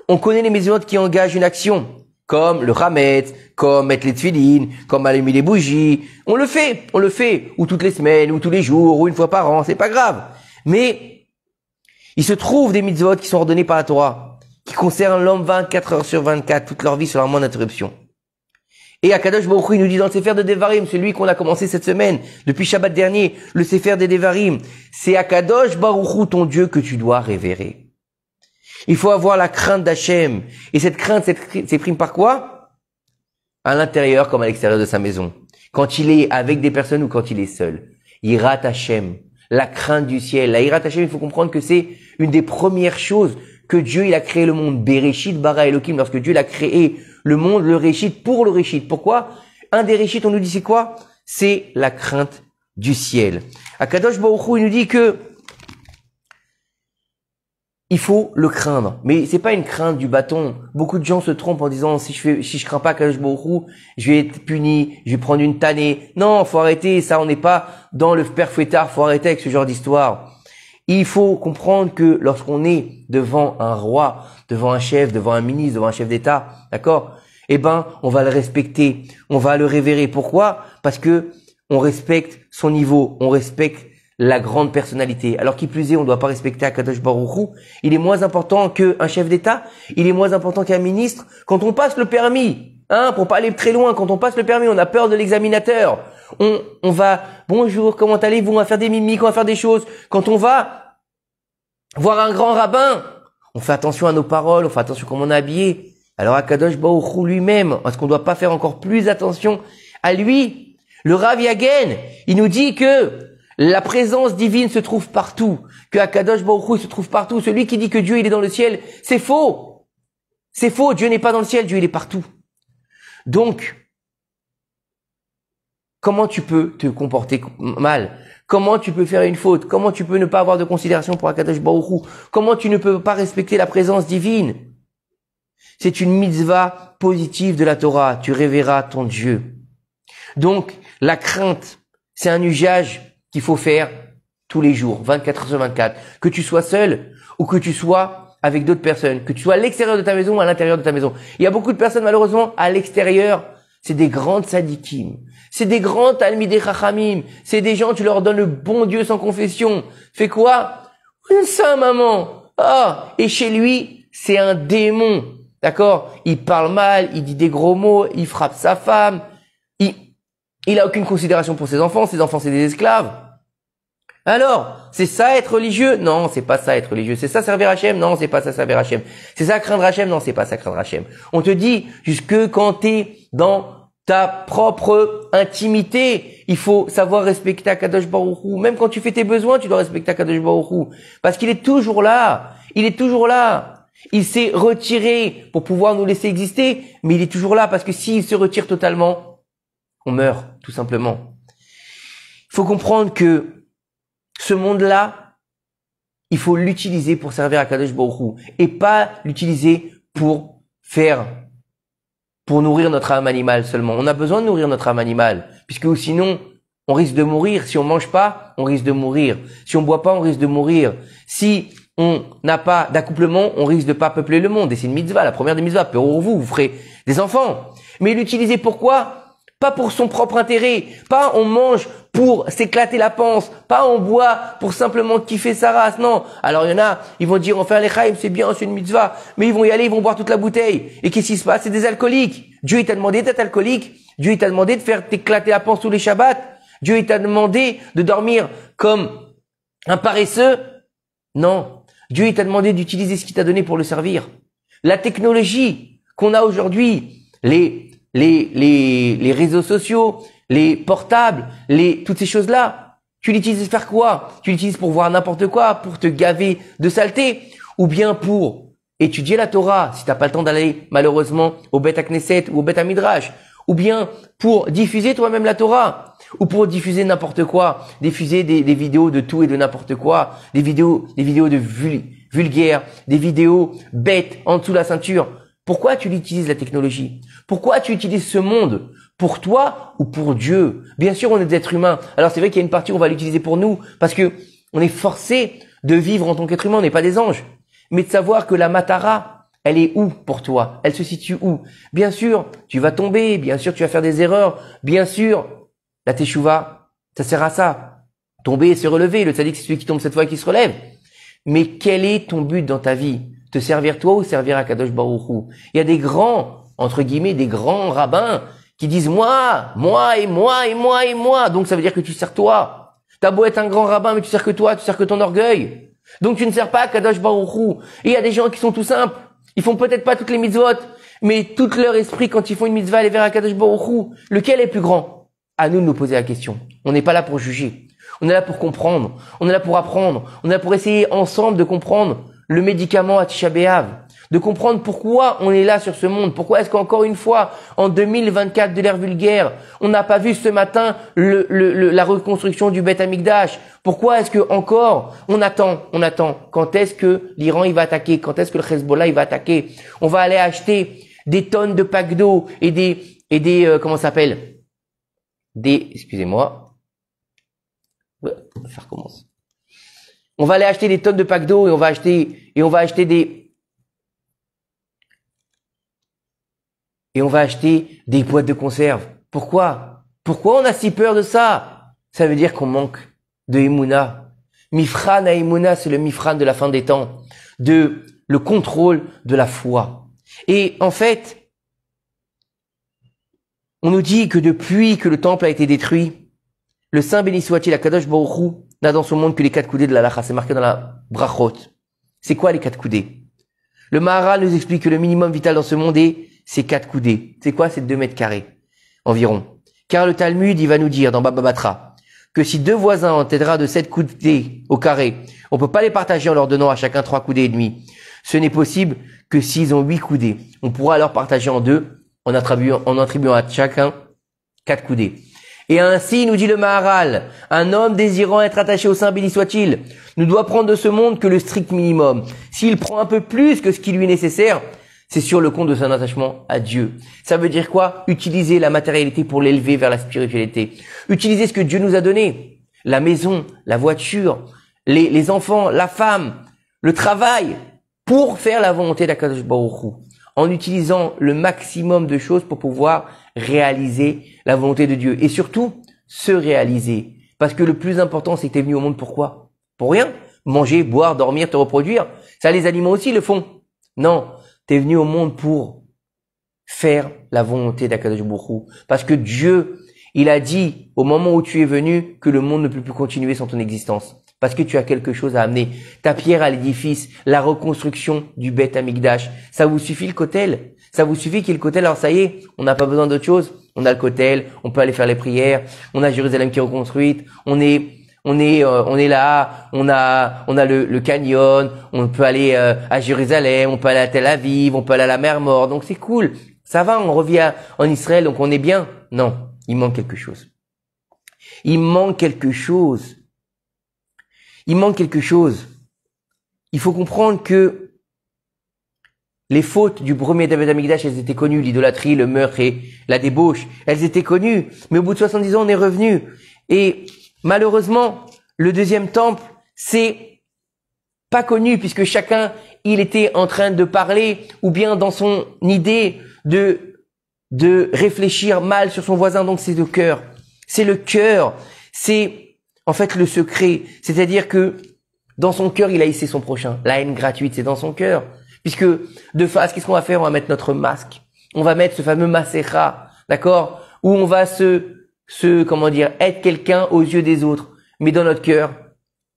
On connaît les mitzvot qui engagent une action, comme le chametz, comme mettre les tefillin, comme allumer les bougies. On le fait, ou toutes les semaines, ou tous les jours, ou une fois par an, c'est pas grave. Mais il se trouve des mitzvot qui sont ordonnés par la Torah, qui concernent l'homme 24 heures sur 24, toute leur vie sur leur moins d'interruption. Et Akadosh Baruch Hu, il nous dit dans le Sefer de Devarim, celui qu'on a commencé cette semaine, depuis Shabbat dernier, le Sefer des Devarim, c'est Akadosh Baruch Hu, ton Dieu, que tu dois révérer. Il faut avoir la crainte d'Hachem. Et cette crainte s'exprime par quoi? À l'intérieur comme à l'extérieur de sa maison. Quand il est avec des personnes ou quand il est seul. Yirat Hachem, la crainte du ciel. La Yirat Hachem, il faut comprendre que c'est une des premières choses que Dieu, il a créé le monde. Bereshit bara Elohim, lorsque Dieu, il a créé le monde, le Réchit, pour le Réchit. Pourquoi? Un des Réchit, on nous dit c'est quoi? C'est la crainte du ciel. Akadosh Baruch Hu, il nous dit que il faut le craindre. Mais c'est pas une crainte du bâton. Beaucoup de gens se trompent en disant si je crains pas Akadosh Baruch Hu, je vais être puni, je vais prendre une tannée. Non, faut arrêter. Ça, on n'est pas dans le père fouettard. Faut arrêter avec ce genre d'histoire. Il faut comprendre que lorsqu'on est devant un roi, devant un chef, devant un ministre, devant un chef d'État, d'accord? Eh ben, on va le respecter, on va le révérer. Pourquoi? Parce que on respecte son niveau, on respecte la grande personnalité. Alors qui plus est, on ne doit pas respecter Akadosh Baruch Hu. Il est moins important qu'un chef d'État, il est moins important qu'un ministre. Quand on passe le permis, pour pas aller très loin, quand on passe le permis, on a peur de l'examinateur. On va, bonjour, comment allez-vous? On va faire des mimiques, on va faire des choses. Quand on va voir un grand rabbin, on fait attention à nos paroles, on fait attention à comment on est habillé. Alors Akadosh Baruch Hu lui-même, est-ce qu'on ne doit pas faire encore plus attention à lui? Le Rav Yagen, il nous dit que la présence divine se trouve partout, que Akadosh Baruch Hu se trouve partout. Celui qui dit que Dieu il est dans le ciel, c'est faux. C'est faux, Dieu n'est pas dans le ciel, Dieu il est partout. Donc, comment tu peux te comporter mal? Comment tu peux faire une faute? Comment tu peux ne pas avoir de considération pour Akadosh Baruch Hu? Comment tu ne peux pas respecter la présence divine? C'est une mitzvah positive de la Torah. Tu révéreras ton Dieu. Donc, la crainte, c'est un usage qu'il faut faire tous les jours, 24 heures sur 24. Que tu sois seul ou que tu sois avec d'autres personnes. Que tu sois à l'extérieur de ta maison ou à l'intérieur de ta maison. Il y a beaucoup de personnes, malheureusement, à l'extérieur. C'est des grandes sadikim. C'est des grands talmidei chachamim. C'est des gens, tu leur donnes le bon Dieu sans confession. Fais quoi? Ça, maman. Ah, et chez lui, c'est un démon. D'accord? Il parle mal, il dit des gros mots, il frappe sa femme. Il a aucune considération pour ses enfants c'est des esclaves. Alors, c'est ça être religieux? Non, c'est pas ça être religieux. C'est ça servir Hachem? Non, c'est pas ça servir Hachem. C'est ça craindre Hachem? Non, c'est pas ça craindre Hachem. On te dit, jusque quand t'es dans ta propre intimité, il faut savoir respecter Akadosh Baruch Hu. Même quand tu fais tes besoins, tu dois respecter Akadosh Baruch Hu. Parce qu'il est toujours là. Il est toujours là. Il s'est retiré pour pouvoir nous laisser exister, mais il est toujours là parce que s'il se retire totalement, on meurt, tout simplement. Il faut comprendre que ce monde-là, il faut l'utiliser pour servir à Kadosh Baruch Hu et pas l'utiliser pour nourrir notre âme animale seulement. On a besoin de nourrir notre âme animale, puisque sinon, on risque de mourir. Si on mange pas, on risque de mourir. Si on boit pas, on risque de mourir. Si on n'a pas d'accouplement, on risque de pas peupler le monde. Et c'est une mitzvah, la première des mitzvahs. Pour vous, vous ferez des enfants. Mais l'utiliser pourquoi? Pas pour son propre intérêt, pas on mange pour s'éclater la panse, pas on boit pour simplement kiffer sa race, non. Alors il y en a, ils vont dire on fait un lechaim, c'est bien, c'est une mitzvah, mais ils vont y aller, ils vont boire toute la bouteille. Et qu'est-ce qui se passe? C'est des alcooliques. Dieu il t'a demandé d'être alcoolique, Dieu il t'a demandé de faire t'éclater la panse tous les Shabbats, Dieu il t'a demandé de dormir comme un paresseux. Non, Dieu il t'a demandé d'utiliser ce qu'il t'a donné pour le servir. La technologie qu'on a aujourd'hui, les réseaux sociaux, les portables, toutes ces choses-là, tu l'utilises pour faire quoi? Tu l'utilises pour voir n'importe quoi, pour te gaver de saleté, ou bien pour étudier la Torah, si t'as pas le temps d'aller malheureusement au Beth Knesset ou au Beth Midrash, ou bien pour diffuser toi-même la Torah, ou pour diffuser n'importe quoi, diffuser des vidéos de tout et de n'importe quoi, des vidéos de vulgaires, des vidéos bêtes en dessous de la ceinture. Pourquoi tu utilises la technologie? Pourquoi tu utilises ce monde? Pour toi ou pour Dieu? Bien sûr, on est des êtres humains. Alors c'est vrai qu'il y a une partie où on va l'utiliser pour nous, parce que on est forcé de vivre en tant qu'être humain, on n'est pas des anges. Mais de savoir que la matara, elle est où pour toi? Elle se situe où? Bien sûr, tu vas tomber, bien sûr, tu vas faire des erreurs, bien sûr, la teshuva, ça sert à ça. Tomber et se relever, le tzaddik c'est celui qui tombe cette fois et qui se relève. Mais quel est ton but dans ta vie? Te servir toi ou servir à Kadosh Baruch Hu? Il y a des grands, entre guillemets, des grands rabbins qui disent moi et moi et moi et moi. Donc ça veut dire que tu sers toi. T'as beau être un grand rabbin, mais tu sers que toi, tu sers que ton orgueil. Donc tu ne sers pas à Kadosh Baruch Hu. Et il y a des gens qui sont tout simples. Ils font peut-être pas toutes les mitzvot, mais tout leur esprit quand ils font une mitzvah, aller vers à Kadosh Baruch Hu. Lequel est plus grand? À nous de nous poser la question. On n'est pas là pour juger. On est là pour comprendre. On est là pour apprendre. On est là pour essayer ensemble de comprendre le médicament à Tisha B'Av, de comprendre pourquoi on est là sur ce monde, pourquoi est-ce qu'encore une fois, en 2024 de l'ère vulgaire, on n'a pas vu ce matin la reconstruction du Beth Amikdash, pourquoi est-ce que encore on attend, quand est-ce que l'Iran il va attaquer, quand est-ce que le Hezbollah il va attaquer, on va aller acheter des tonnes de packs d'eau et des comment ça s'appelle, excusez-moi, ça recommence. On va aller acheter des tonnes de packs d'eau et on va acheter des boîtes de conserve. Pourquoi? Pourquoi on a si peur de ça? Ça veut dire qu'on manque de Emouna. Mifran à Emouna, c'est le Mifran de la fin des temps, de le contrôle de la foi. Et en fait, on nous dit que depuis que le temple a été détruit, le Saint béni soit-il, Akadosh Baruch Hu, n'a dans son monde que les 4 coudées de la Lacha. C'est marqué dans la Brachot. C'est quoi les 4 coudées? Le Maharal nous explique que le minimum vital dans ce monde c'est 4 coudées. C'est quoi? C'est 2 mètres carrés environ. Car le Talmud, il va nous dire dans Baba Batra que si 2 voisins ont un terrain de 7 coudées au carré, on peut pas les partager en leur donnant à chacun 3 coudées et demi. Ce n'est possible que s'ils ont 8 coudées. On pourra alors partager en 2 en attribuant à chacun 4 coudées. Et ainsi, nous dit le Maharal, un homme désirant être attaché au Saint béni soit-il, ne doit prendre de ce monde que le strict minimum. S'il prend un peu plus que ce qui lui est nécessaire, c'est sur le compte de son attachement à Dieu. Ça veut dire quoi? Utiliser la matérialité pour l'élever vers la spiritualité. Utiliser ce que Dieu nous a donné. La maison, la voiture, les enfants, la femme, le travail, pour faire la volonté d'Akadosh Baruch Hu. En utilisant le maximum de choses pour pouvoir réaliser la volonté de Dieu. Et surtout, se réaliser. Parce que le plus important, c'est que tu es venu au monde pourquoi? Pour rien. Manger, boire, dormir, te reproduire. Ça, les animaux aussi le font. Non. Tu es venu au monde pour faire la volonté d'Akadosh Baruch Hu. Parce que Dieu, il a dit au moment où tu es venu que le monde ne peut plus continuer sans ton existence. Parce que tu as quelque chose à amener. Ta pierre à l'édifice, la reconstruction du Beth Amikdash. Ça vous suffit le kotel? Ça vous suffit qu'il y ait le kotel? Alors ça y est, on n'a pas besoin d'autre chose. On a le kotel, on peut aller faire les prières. On a Jérusalem qui est reconstruite. On est là, on a le canyon. On peut aller à Jérusalem, on peut aller à Tel Aviv, on peut aller à la mer Morte. Donc c'est cool. Ça va, on revient en Israël, donc on est bien. Non, il manque quelque chose. Il manque quelque chose. Il manque quelque chose. Il faut comprendre que les fautes du premier Beth Amikdash, elles étaient connues, l'idolâtrie, le meurtre et la débauche, elles étaient connues. Mais au bout de 70 ans, on est revenu. Et malheureusement, le deuxième temple, c'est pas connu puisque chacun, il était en train de parler ou bien dans son idée de réfléchir mal sur son voisin. Donc c'est le cœur. C'est le cœur. C'est en fait le secret. C'est-à-dire que dans son cœur, il a haïssé son prochain. La haine gratuite, c'est dans son cœur. Puisque de face, qu'est-ce qu'on va faire? On va mettre notre masque. On va mettre ce fameux masécha, d'accord? Où on va être quelqu'un aux yeux des autres. Mais dans notre cœur,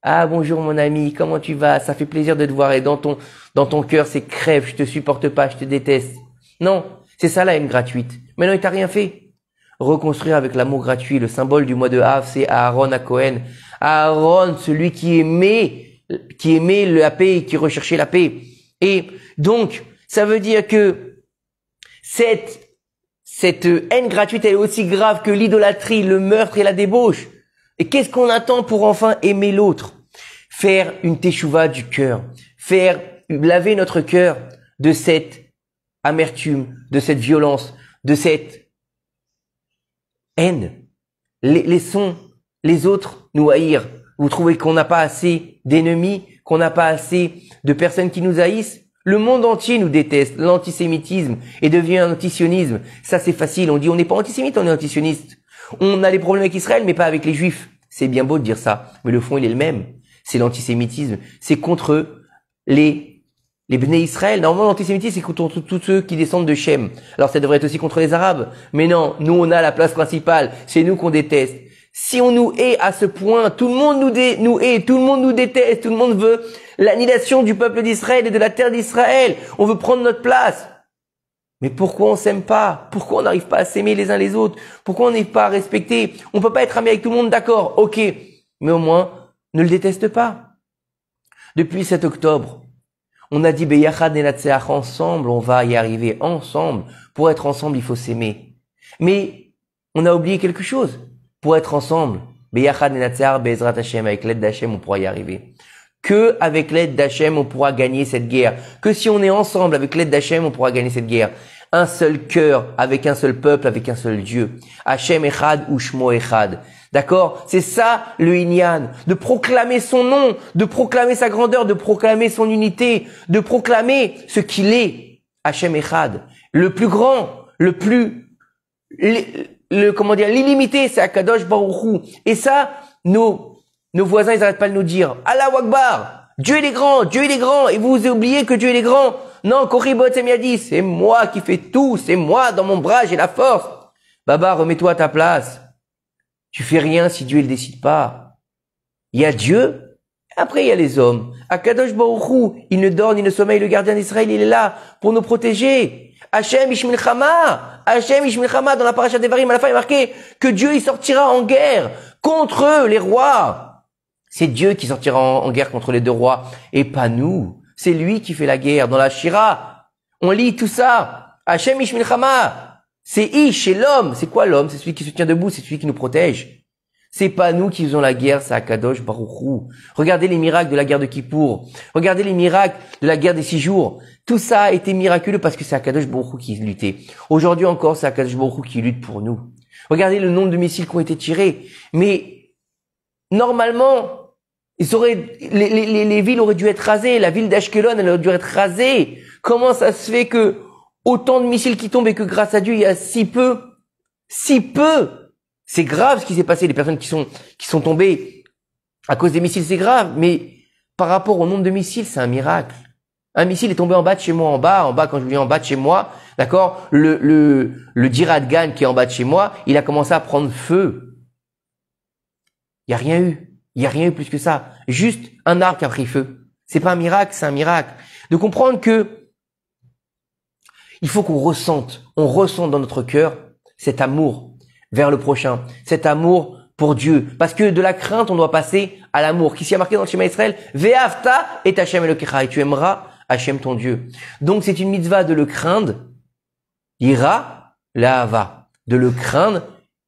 ah bonjour mon ami, comment tu vas? Ça fait plaisir de te voir. Et dans ton cœur, c'est crève, je te supporte pas, je te déteste. Non, c'est ça la haine gratuite. Mais non, il t'a rien fait. Reconstruire avec l'amour gratuit, le symbole du mois de Av, c'est Aaron à Cohen. Aaron, celui qui aimait la paix et qui recherchait la paix. Et donc, ça veut dire que cette haine gratuite, elle est aussi grave que l'idolâtrie, le meurtre et la débauche. Et qu'est-ce qu'on attend pour enfin aimer l'autre? Faire une teshuva du cœur. Laver notre cœur de cette amertume, de cette violence, de cette haine. Laissons les autres nous haïr. Vous trouvez qu'on n'a pas assez d'ennemis, qu'on n'a pas assez de personnes qui nous haïssent? Le monde entier nous déteste. L'antisémitisme est devenu un antisionisme. Ça, c'est facile. On dit on n'est pas antisémite, on est antisioniste. On a des problèmes avec Israël, mais pas avec les Juifs. C'est bien beau de dire ça, mais le fond, il est le même. C'est l'antisémitisme. C'est contre les Bnei Israël. Normalement, l'antisémitisme, c'est contre tous ceux qui descendent de Shem. Alors, ça devrait être aussi contre les Arabes. Mais non, nous, on a la place principale. C'est nous qu'on déteste. Si on nous hait à ce point, tout le monde nous hait, tout le monde nous déteste, tout le monde veut l'annihilation du peuple d'Israël et de la terre d'Israël. On veut prendre notre place. Mais pourquoi on s'aime pas? Pourquoi on n'arrive pas à s'aimer les uns les autres? Pourquoi on n'arrive pas à respecter? On peut pas être ami avec tout le monde, d'accord, ok. Mais au moins, ne le déteste pas. Depuis 7 octobre, on a dit Beyachad Nenatseach, ensemble, on va y arriver ensemble. Pour être ensemble, il faut s'aimer. Mais on a oublié quelque chose. Pour être ensemble, Beyachad Nenatseach, Be'ezrat Hashem, avec l'aide d'Hachem, on pourra y arriver. Que avec l'aide d'Hachem, on pourra gagner cette guerre. Que si on est ensemble avec l'aide d'Hachem, on pourra gagner cette guerre. un seul cœur, avec un seul peuple, avec un seul Dieu. Hashem Echad ou Shmo Echad. D'accord? C'est ça le Inyan, de proclamer son nom, de proclamer sa grandeur, de proclamer son unité, de proclamer ce qu'il est. Hashem Echad. Le plus grand, l'illimité, c'est Akadosh Baruch Hu. Et ça, nos voisins, ils n'arrêtent pas de nous dire, Allahu Akbar! Dieu il est grand, Dieu il est grand, et vous oubliez que Dieu il est grand. Non, Koribot Semiadi, c'est moi qui fais tout, c'est moi, dans mon bras, j'ai la force. Baba, remets-toi à ta place. Tu fais rien si Dieu il décide pas. Il y a Dieu, après il y a les hommes. Akadosh Baruch Hu, il ne dort ni ne sommeille, le gardien d'Israël, il est là pour nous protéger. Hashem Ish Milchama, Hashem Ish Milchama, dans la paracha Devarim, à la fin il est marqué que Dieu il sortira en guerre contre eux, les rois. C'est Dieu qui sortira en guerre contre les deux rois, et pas nous. C'est lui qui fait la guerre. Dans la Shira, on lit tout ça. Hashem Ish Milchama. C'est Ish, c'est l'homme. C'est quoi l'homme? C'est celui qui se tient debout, c'est celui qui nous protège. C'est pas nous qui faisons la guerre, c'est Akadosh Baruch Hu. Regardez les miracles de la guerre de Kippour. Regardez les miracles de la guerre des 6 jours. Tout ça a été miraculeux parce que c'est Akadosh Baruch Hu qui luttait. Aujourd'hui encore, c'est Akadosh Baruch Hu qui lutte pour nous. Regardez le nombre de missiles qui ont été tirés. Mais normalement, les villes auraient dû être rasées. La ville d'Ashkelon, elle aurait dû être rasée. Comment ça se fait que autant de missiles qui tombent et que grâce à Dieu, il y a si peu? C'est grave ce qui s'est passé. Les personnes qui sont tombées à cause des missiles, c'est grave. Mais par rapport au nombre de missiles, c'est un miracle. Un missile est tombé en bas de chez moi, en bas, quand je dis en bas de chez moi, d'accord? Le Dirad Gan qui est en bas de chez moi, il a commencé à prendre feu. Il y a rien eu. Il y a rien eu plus que ça. Juste un arbre qui a pris feu. C'est pas un miracle, c'est un miracle. De comprendre que il faut on ressente dans notre cœur cet amour vers le prochain, cet amour pour Dieu. Parce que de la crainte, on doit passer à l'amour. Qui s'y a marqué dans le schéma Israël, Ve'afta et Hashem Elokecha, et tu aimeras Hashem ton Dieu. Donc c'est une mitzvah de le craindre, ira, l'ahava, de le craindre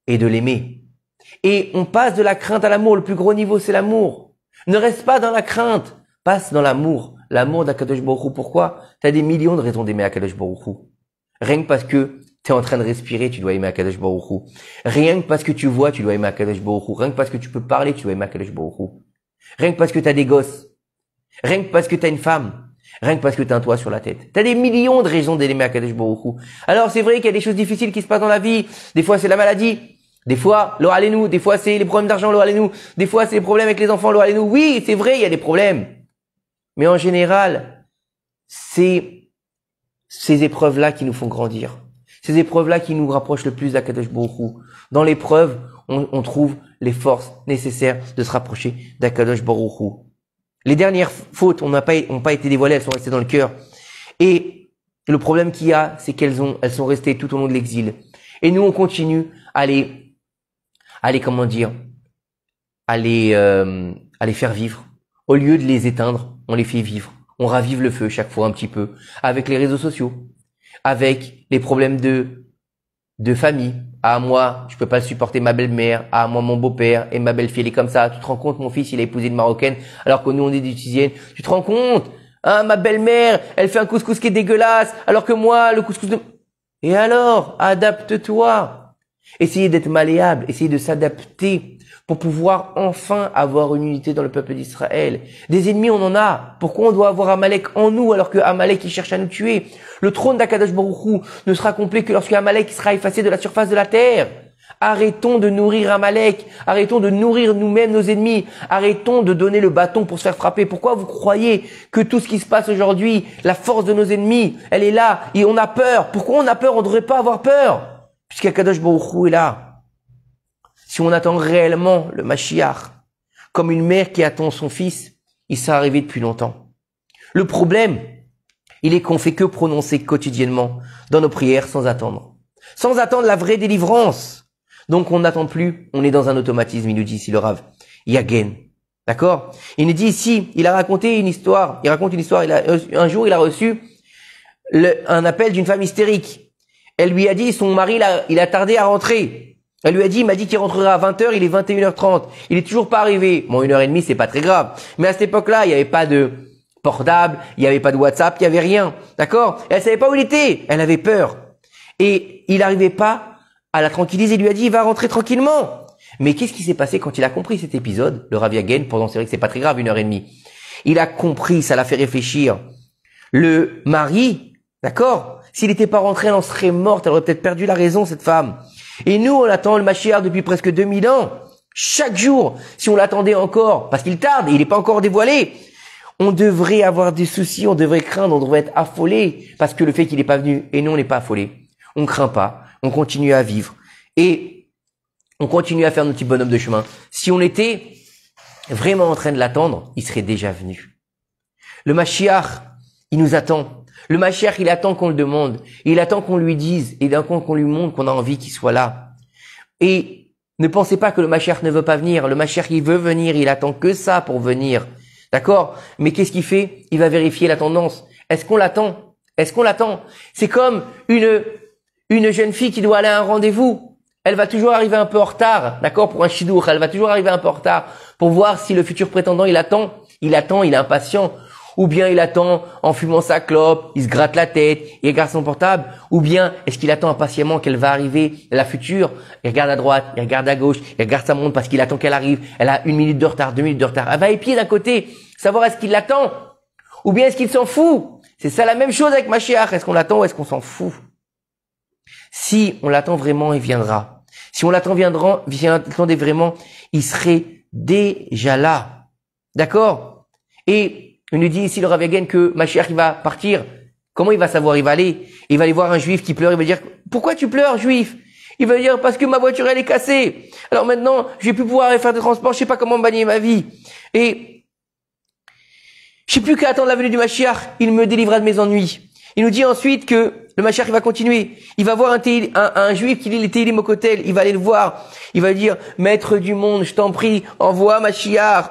et de l'aimer. Et on passe de la crainte à l'amour. Le plus gros niveau, c'est l'amour. Ne reste pas dans la crainte. Passe dans l'amour. L'amour d'Akadosh Baruch Hu. Pourquoi? Tu as des millions de raisons d'aimer Akadosh Baruch Hu. Rien que parce que tu es en train de respirer, tu dois aimer Akadosh Baruch Hu. Rien que parce que tu vois, tu dois aimer Akadosh Baruch Hu. Rien que parce que tu peux parler, tu dois aimer Akadosh Baruch Hu. Rien que parce que tu as des gosses. Rien que parce que tu as une femme. Rien que parce que tu as un toit sur la tête. Tu as des millions de raisons d'aimer Akadosh Baruch Hu. Alors c'est vrai qu'il y a des choses difficiles qui se passent dans la vie. Des fois, c'est la maladie. Des fois, lo alenu, des fois c'est les problèmes d'argent, lo alenu, des fois c'est les problèmes avec les enfants, lo alenu. Oui, c'est vrai, il y a des problèmes. Mais en général, c'est ces épreuves-là qui nous font grandir. Ces épreuves-là qui nous rapprochent le plus d'Akadosh Baruch Hu. Dans l'épreuve, on trouve les forces nécessaires de se rapprocher d'Akadosh Baruch Hu. Les dernières fautes n'ont pas été dévoilées, elles sont restées dans le cœur. Et le problème qu'il y a, c'est elles sont restées tout au long de l'exil. Et nous, on continue à les faire vivre. Au lieu de les éteindre, on les fait vivre. On ravive le feu chaque fois un petit peu. Avec les réseaux sociaux. Avec les problèmes de famille. Ah, moi, je peux pas supporter ma belle-mère. Ah, moi, mon beau-père et ma belle-fille, elle est comme ça. Tu te rends compte, mon fils, il a épousé une Marocaine, alors que nous, on est des Tunisiennes. Tu te rends compte? Ah, ma belle-mère, elle fait un couscous qui est dégueulasse, alors que moi, le couscous de... Et alors, adapte-toi. Essayez d'être malléable, essayez de s'adapter pour pouvoir enfin avoir une unité dans le peuple d'Israël. Des ennemis, on en a. Pourquoi on doit avoir Amalek en nous alors que Amalek, il cherche à nous tuer? Le trône d'Akadosh Baruch Hu ne sera complet que lorsque Amalek sera effacé de la surface de la terre. Arrêtons de nourrir Amalek. Arrêtons de nourrir nous-mêmes nos ennemis. Arrêtons de donner le bâton pour se faire frapper. Pourquoi vous croyez que tout ce qui se passe aujourd'hui, la force de nos ennemis, elle est là et on a peur? Pourquoi on a peur? On ne devrait pas avoir peur. Puisqu'Akadosh Baruch Hu est là. Si on attend réellement le Mashiach, comme une mère qui attend son fils, il s'est arrivé depuis longtemps. Le problème, il est qu'on fait que prononcer quotidiennement dans nos prières sans attendre. Sans attendre la vraie délivrance. Donc on n'attend plus, on est dans un automatisme, il nous dit ici le Rav. Yagen. D'accord? Il nous dit ici, il raconte une histoire, un jour il a reçu un appel d'une femme hystérique. Elle lui a dit, son mari, il a tardé à rentrer. Elle lui a dit, il m'a dit qu'il rentrerait à 20h, il est 21h30. Il est toujours pas arrivé. Bon, 1h30, c'est pas très grave. Mais à cette époque-là, il n'y avait pas de portable, il n'y avait pas de WhatsApp, il n'y avait rien. D'accord? Et elle savait pas où il était. Elle avait peur. Et il n'arrivait pas à la tranquilliser. Il lui a dit, il va rentrer tranquillement. Mais qu'est-ce qui s'est passé quand il a compris cet épisode? Le Rav Yagen, pendant, c'est vrai que c'est pas très grave, 1h30. Il a compris, ça l'a fait réfléchir. Le mari, d'accord? S'il n'était pas rentré, elle en serait morte. Elle aurait peut-être perdu la raison, cette femme. Et nous, on attend le Mashiach depuis presque 2000 ans. Chaque jour, si on l'attendait encore, parce qu'il tarde, il n'est pas encore dévoilé, on devrait avoir des soucis, on devrait craindre, on devrait être affolé, parce que le fait qu'il n'est pas venu, et nous, on n'est pas affolé. On craint pas, on continue à vivre. Et on continue à faire nos petits bonhommes de chemin. Si on était vraiment en train de l'attendre, il serait déjà venu. Le Mashiach, il nous attend. Le Mashiach, il attend qu'on le demande. Il attend qu'on lui dise, et d'un coup qu'on lui montre qu'on a envie qu'il soit là. Et ne pensez pas que le Mashiach ne veut pas venir. Le Mashiach, il veut venir, il attend que ça pour venir. D'accord? Mais qu'est-ce qu'il fait? Il va vérifier la tendance. Est-ce qu'on l'attend? Est-ce qu'on l'attend? C'est comme une jeune fille qui doit aller à un rendez-vous. Elle va toujours arriver un peu en retard, d'accord, pour un shidour. Elle va toujours arriver un peu en retard pour voir si le futur prétendant, il attend, il est impatient. Ou bien il attend en fumant sa clope, il se gratte la tête, il regarde son portable. Ou bien est-ce qu'il attend impatiemment qu'elle va arriver, la future? Il regarde à droite, il regarde à gauche, il regarde sa montre parce qu'il attend qu'elle arrive. Elle a 1 minute de retard, 2 minutes de retard. Elle va épier d'un côté, savoir est-ce qu'il l'attend ou bien est-ce qu'il s'en fout. C'est ça la même chose avec Mashiach. Est-ce qu'on l'attend ou est-ce qu'on s'en fout? Si on l'attend vraiment, il viendra. Si on l'attendait vraiment, il serait déjà là. D'accord? Et on nous dit ici le Rav Yagen que Mashiach il va partir. Comment il va savoir? Il va aller voir un juif qui pleure. Il va dire, pourquoi tu pleures, juif? Il va dire, parce que ma voiture elle est cassée. Alors maintenant, je vais plus pouvoir faire de transport. Je sais pas comment gagner ma vie. Et je sais plus qu'à attendre la venue du Mashiach. Il me délivrera de mes ennuis. Il nous dit ensuite que le Mashiach il va continuer. Il va voir un juif qui lit les Tehillim au Kotel. Il va aller le voir. Il va dire, maître du monde, je t'en prie, envoie Mashiach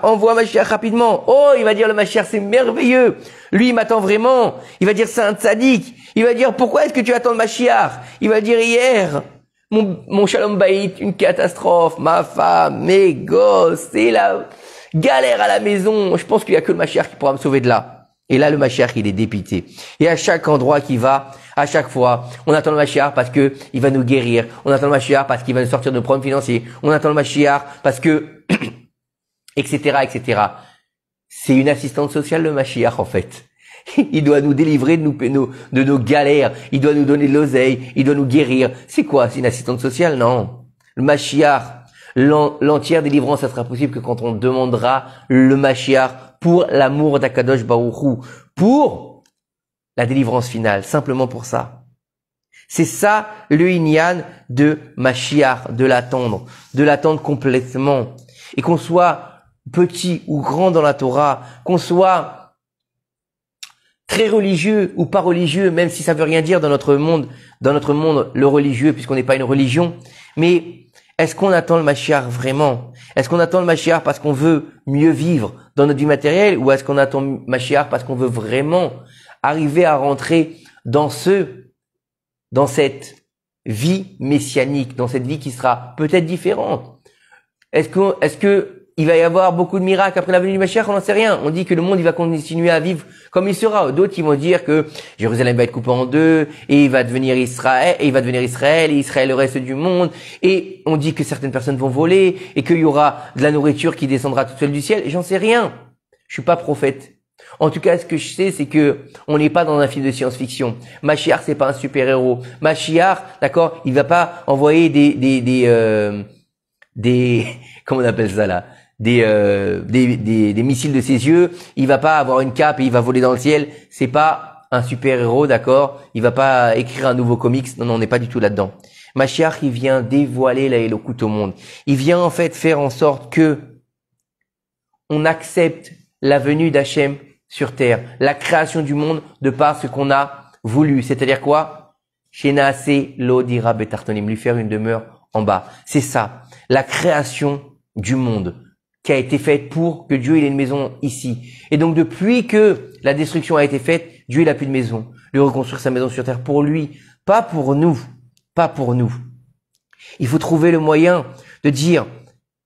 rapidement. Oh, il va dire le Mashiach, c'est merveilleux. Lui, il m'attend vraiment. Il va dire, c'est un tzaddik. Il va dire, pourquoi est-ce que tu attends le Mashiach? Il va dire, hier, mon shalom bayit, une catastrophe, ma femme, mes gosses, c'est la galère à la maison. Je pense qu'il y a que le Mashiach qui pourra me sauver de là. Et là, le Mashiach, il est dépité. Et à chaque endroit qu'il va, à chaque fois, on attend le Mashiach parce que il va nous guérir. On attend le Mashiach parce qu'il va nous sortir de nos problèmes financiers. On attend le Mashiach parce que, etc., etc. C'est une assistante sociale, le Mashiach, en fait. Il doit nous délivrer de nos galères. Il doit nous donner de l'oseille. Il doit nous guérir. C'est quoi? C'est une assistante sociale? Non. Le Mashiach, l'entière délivrance, ça sera possible que quand on demandera le Mashiach pour l'amour d'Akadosh Baruch Hu, pour la délivrance finale, simplement pour ça. C'est ça le inyan de Mashiach, de l'attendre complètement. Et qu'on soit petit ou grand dans la Torah, qu'on soit très religieux ou pas religieux, même si ça veut rien dire dans notre monde, le religieux, puisqu'on n'est pas une religion, mais est-ce qu'on attend le Mashiach vraiment? Est-ce qu'on attend le Mashiach parce qu'on veut mieux vivre dans notre vie matérielle ou est-ce qu'on attend le Mashiach parce qu'on veut vraiment arriver à rentrer dans cette vie messianique, dans cette vie qui sera peut-être différente? Est-ce que il va y avoir beaucoup de miracles après la venue du Mashiach? On n'en sait rien. On dit que le monde, il va continuer à vivre comme il sera. D'autres, ils vont dire que Jérusalem va être coupée en deux et il va devenir Israël, et Israël le reste du monde. Et on dit que certaines personnes vont voler et qu'il y aura de la nourriture qui descendra toute seule du ciel. J'en sais rien. Je suis pas prophète. En tout cas, ce que je sais, c'est que on n'est pas dans un film de science-fiction. Mashiach, c'est pas un super-héros. Mashiach, d'accord, il va pas envoyer des comment on appelle ça là? Des missiles de ses yeux, il va pas avoir une cape et il va voler dans le ciel, c'est pas un super-héros, d'accord? Il va pas écrire un nouveau comics, non, on n'est pas du tout là-dedans. Mashiach, il vient dévoiler la Elokut au monde. Il vient en fait faire en sorte que on accepte la venue d'Hachem sur terre, la création du monde de par ce qu'on a voulu. C'est-à-dire quoi? Shenaase lo dira betartonim, lui faire une demeure en bas. C'est ça, la création du monde qui a été faite pour que Dieu il ait une maison ici. Et donc depuis que la destruction a été faite, Dieu il a plus de maison. Lui reconstruire sa maison sur terre pour lui, pas pour nous, pas pour nous. Il faut trouver le moyen de dire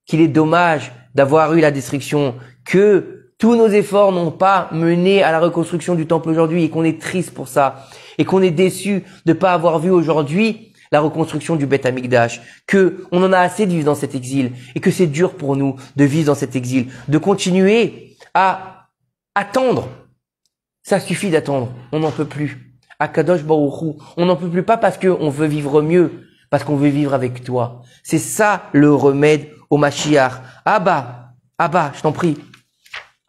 qu'il est dommage d'avoir eu la destruction, que tous nos efforts n'ont pas mené à la reconstruction du temple aujourd'hui et qu'on est triste pour ça. et qu'on est déçu de pas avoir vu aujourd'hui la reconstruction du Beth Amikdash, que on en a assez de vivre dans cet exil et que c'est dur pour nous de vivre dans cet exil, de continuer à attendre. Ça suffit d'attendre, on n'en peut plus. Akadosh Baruch Hu, on n'en peut plus, pas parce qu'on veut vivre mieux, parce qu'on veut vivre avec toi. C'est ça le remède au Mashiach. Abba, je t'en prie.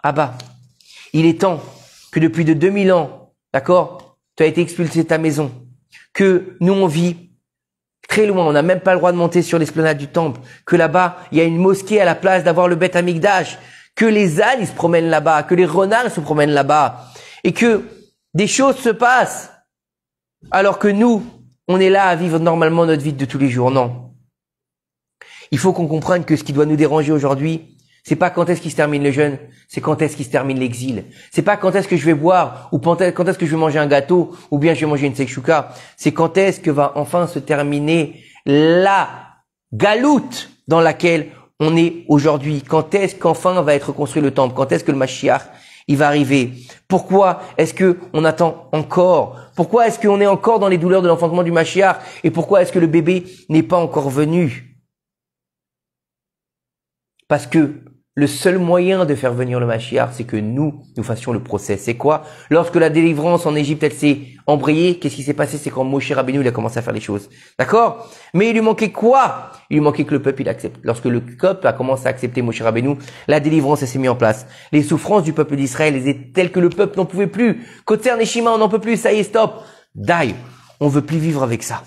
Abba, il est temps que depuis de 2000 ans, d'accord, tu as été expulsé de ta maison, que nous on vit très loin, on n'a même pas le droit de monter sur l'esplanade du temple, que là-bas, il y a une mosquée à la place d'avoir le Beth Amikdash, que les ânes ils se promènent là-bas, que les renards se promènent là-bas, et que des choses se passent, alors que nous, on est là à vivre normalement notre vie de tous les jours. Non. Il faut qu'on comprenne que ce qui doit nous déranger aujourd'hui, c'est pas quand est-ce qu'il se termine le jeûne, c'est quand est-ce qu'il se termine l'exil. C'est pas quand est-ce que je vais boire, ou quand est-ce que je vais manger un gâteau, ou bien je vais manger une sekshuka. C'est quand est-ce que va enfin se terminer la galoute dans laquelle on est aujourd'hui. Quand est-ce qu'enfin va être construit le temple? Quand est-ce que le Mashiach il va arriver? Pourquoi est-ce que on attend encore? Pourquoi est-ce qu'on est encore dans les douleurs de l'enfantement du Mashiach? Et pourquoi est-ce que le bébé n'est pas encore venu? Parce que le seul moyen de faire venir le Mashiach, c'est que nous fassions le procès. C'est quoi? Lorsque la délivrance en Égypte, elle s'est embrayée, qu'est-ce qui s'est passé? C'est quand Moshe Rabbeinu, il a commencé à faire les choses. D'accord? Mais il lui manquait quoi? Il lui manquait que le peuple, il accepte. Lorsque le peuple a commencé à accepter Moshe Rabbeinu, la délivrance, elle s'est mise en place. Les souffrances du peuple d'Israël, elles étaient telles que le peuple n'en pouvait plus. Kotzer Neshima, on n'en peut plus, ça y est, stop. Die. On veut plus vivre avec ça.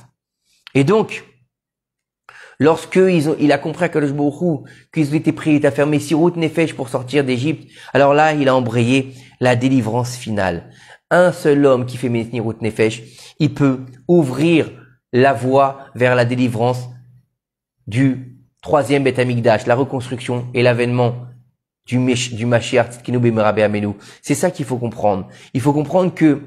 Et donc, lorsque il a compris à Kadosh Baruch Hu qu'ils étaient prêts à faire Messirut Nefesh pour sortir d'Égypte, alors là, il a embrayé la délivrance finale. Un seul homme qui fait Messirut Nefesh, il peut ouvrir la voie vers la délivrance du troisième Beth Amikdash, la reconstruction et l'avènement du Mashiach Tzidkenu B'Merabe Amenu. C'est ça qu'il faut comprendre. Il faut comprendre que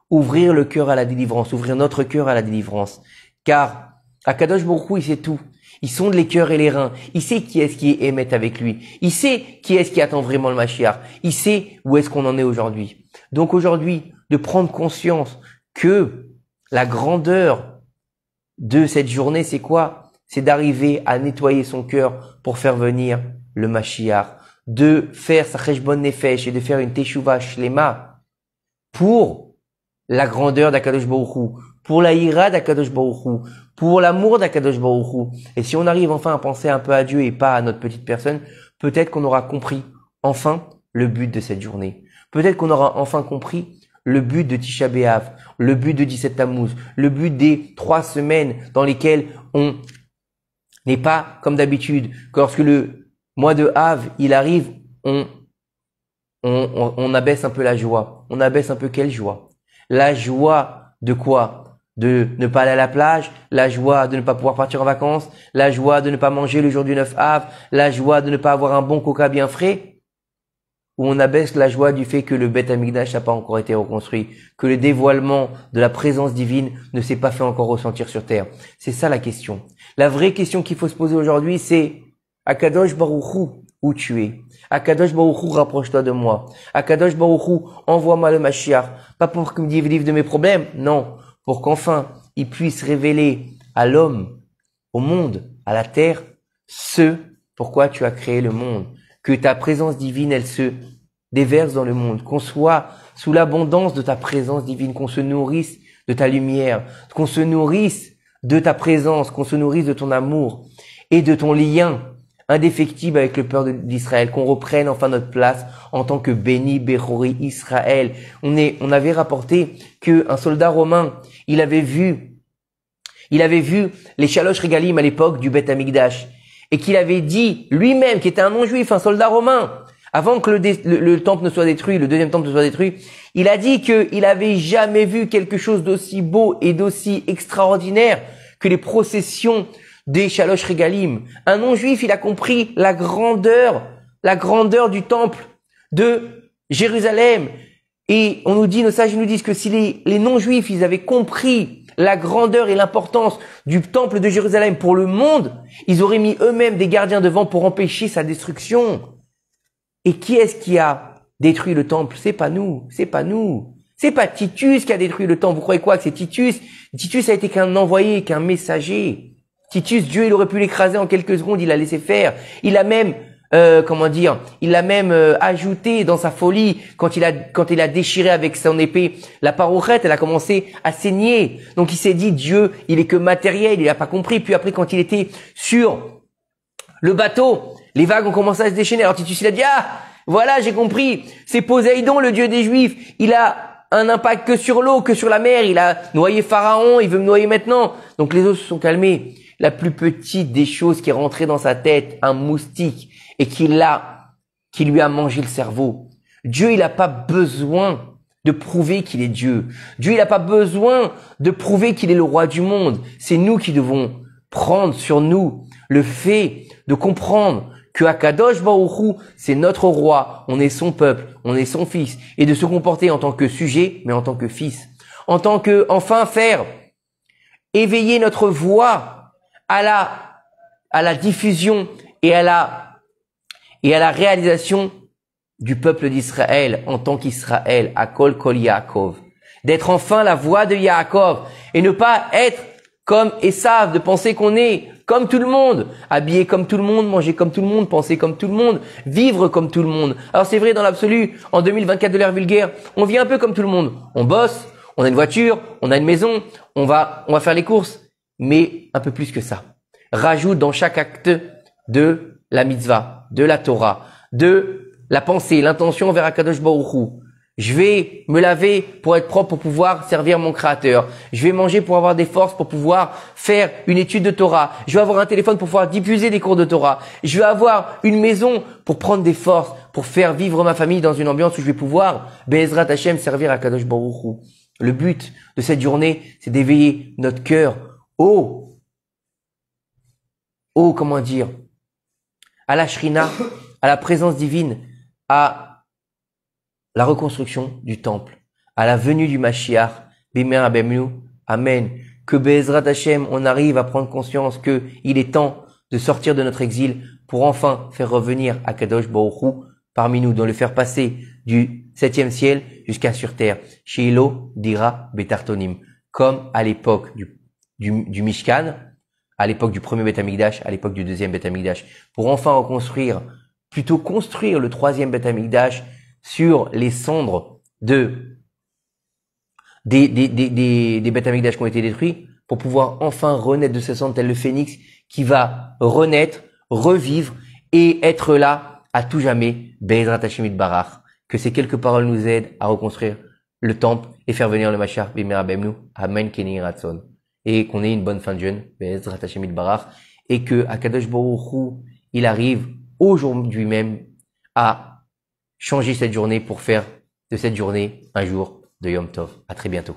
ouvrir le cœur à la délivrance, ouvrir notre cœur à la délivrance, car Akadosh Baruch Hu, il sait tout. Il sonde les cœurs et les reins. Il sait qui est-ce qui est émet avec lui. Il sait qui est-ce qui attend vraiment le Mashiach. Il sait où est-ce qu'on en est aujourd'hui. Donc aujourd'hui, de prendre conscience que la grandeur de cette journée, c'est quoi? C'est d'arriver à nettoyer son cœur pour faire venir le Mashiach. De faire sa cheshbon nefesh et de faire une teshuva shlema pour la grandeur d'Akadosh Baruch Hu, pour la ira d'Akadosh Baruch Hu, pour l'amour d'Akadosh Baruch Hu. Et si on arrive enfin à penser un peu à Dieu et pas à notre petite personne, peut-être qu'on aura compris enfin le but de cette journée. Peut-être qu'on aura enfin compris le but de Tisha B'Av, le but de 17 Tammuz, le but des 3 semaines dans lesquelles on n'est pas comme d'habitude. Que lorsque le mois de Av, il arrive, on abaisse un peu la joie. On abaisse un peu quelle joie? La joie de quoi? De ne pas aller à la plage, la joie de ne pas pouvoir partir en vacances, la joie de ne pas manger le jour du 9 Av, la joie de ne pas avoir un bon coca bien frais, ou on abaisse la joie du fait que le Beth Amikdash n'a pas encore été reconstruit, que le dévoilement de la présence divine ne s'est pas fait encore ressentir sur terre. C'est ça la question. La vraie question qu'il faut se poser aujourd'hui, c'est Akadosh Baruch Hu, où tu es? Akadosh Baruch Hu, rapproche-toi de moi. Akadosh Baruch Hu, envoie-moi le Mashiach. Pas pour qu'il me délivre de mes problèmes, non. Pour qu'enfin, il puisse révéler à l'homme, au monde, à la terre, ce pourquoi tu as créé le monde. Que ta présence divine, elle se déverse dans le monde. Qu'on soit sous l'abondance de ta présence divine, qu'on se nourrisse de ta lumière, qu'on se nourrisse de ta présence, qu'on se nourrisse de ton amour et de ton lien indéfectible avec le peuple d'Israël, qu'on reprenne enfin notre place en tant que béni Bechori Israël. On avait rapporté qu'un soldat romain, il avait vu les Shalosh Regalim à l'époque du Beth Amikdash, et qu'il avait dit lui-même, qui était un non-juif, un soldat romain, avant que le temple ne soit détruit, le deuxième temple ne soit détruit, il a dit qu'il avait jamais vu quelque chose d'aussi beau et d'aussi extraordinaire que les processions des Shalosh Regalim. Un non-juif, il a compris la grandeur du temple de Jérusalem. Et on nous dit, nos sages nous disent que si les non-juifs, ils avaient compris la grandeur et l'importance du temple de Jérusalem pour le monde, ils auraient mis eux-mêmes des gardiens devant pour empêcher sa destruction. Et qui est-ce qui a détruit le temple? C'est pas nous, C'est pas Titus qui a détruit le temple. Vous croyez quoi que c'est Titus? Titus a été qu'un envoyé, qu'un messager. Titus, Dieu, il aurait pu l'écraser en quelques secondes, il l'a laissé faire. Il a même, ajouté dans sa folie, quand il a déchiré avec son épée la parochette, elle a commencé à saigner. Donc il s'est dit, Dieu, il est que matériel, il n'a pas compris. Puis après, quand il était sur le bateau, les vagues ont commencé à se déchaîner. Alors Titus, il a dit, voilà, j'ai compris. C'est Poséidon, le dieu des Juifs. Il a un impact que sur l'eau, que sur la mer. Il a noyé Pharaon, il veut me noyer maintenant. Donc les eaux se sont calmées. La plus petite des choses qui est rentrée dans sa tête, un moustique, et qui lui a mangé le cerveau. Dieu, il n'a pas besoin de prouver qu'il est Dieu. Dieu, il n'a pas besoin de prouver qu'il est le roi du monde. C'est nous qui devons prendre sur nous le fait de comprendre que Akadosh Baruch Hu, c'est notre roi, on est son peuple, on est son fils, et de se comporter en tant que sujet, mais en tant que fils. En tant que, enfin, faire éveiller notre voix à la diffusion et à la réalisation du peuple d'Israël en tant qu'Israël, Akol Kol Yaakov. D'être enfin la voix de Yaakov et ne pas être comme Esav, de penser qu'on est comme tout le monde, habillé comme tout le monde, manger comme tout le monde, penser comme tout le monde, vivre comme tout le monde. Alors c'est vrai dans l'absolu, en 2024 de l'ère vulgaire, on vit un peu comme tout le monde. On bosse, on a une voiture, on a une maison, on va faire les courses, mais un peu plus que ça. Rajoute dans chaque acte de la mitzvah, de la Torah, de la pensée, l'intention vers Akadosh Baruch Hu. Je vais me laver pour être propre, pour pouvoir servir mon Créateur. Je vais manger pour avoir des forces, pour pouvoir faire une étude de Torah. Je vais avoir un téléphone pour pouvoir diffuser des cours de Torah. Je vais avoir une maison pour prendre des forces, pour faire vivre ma famille dans une ambiance où je vais pouvoir, Be'ezrat Hashem, servir Akadosh Baruch Hu. Le but de cette journée, c'est d'éveiller notre cœur à la Shrina, à la présence divine, à la reconstruction du temple, à la venue du Mashiach, Bimer Abemnu, Amen. Que Be'ezrat Hashem, on arrive à prendre conscience que il est temps de sortir de notre exil pour enfin faire revenir Akadosh Baruch Hu parmi nous, de le faire passer du 7e ciel jusqu'à sur terre. Sheilo dira Betartonim. Comme à l'époque du Mishkan, à l'époque du premier Beth Amikdash, à l'époque du deuxième Beth Amikdash, pour enfin construire le 3e Beth Amikdash sur les cendres des Beth Amikdash qui ont été détruits, pour pouvoir enfin renaître de ces cendres tel le phénix qui va renaître, revivre et être là à tout jamais. Be'ezrat Hashem Yitbarach. Que ces quelques paroles nous aident à reconstruire le temple et faire venir le Mashiach Bimer Abemnu. Amen Keni Ratzon. Et qu'on ait une bonne fin de jeûne, Be'ezrat Hashem Yitbarach, et que Akadosh Baruch Hu, il arrive aujourd'hui même à changer cette journée pour faire de cette journée un jour de Yom Tov. À très bientôt.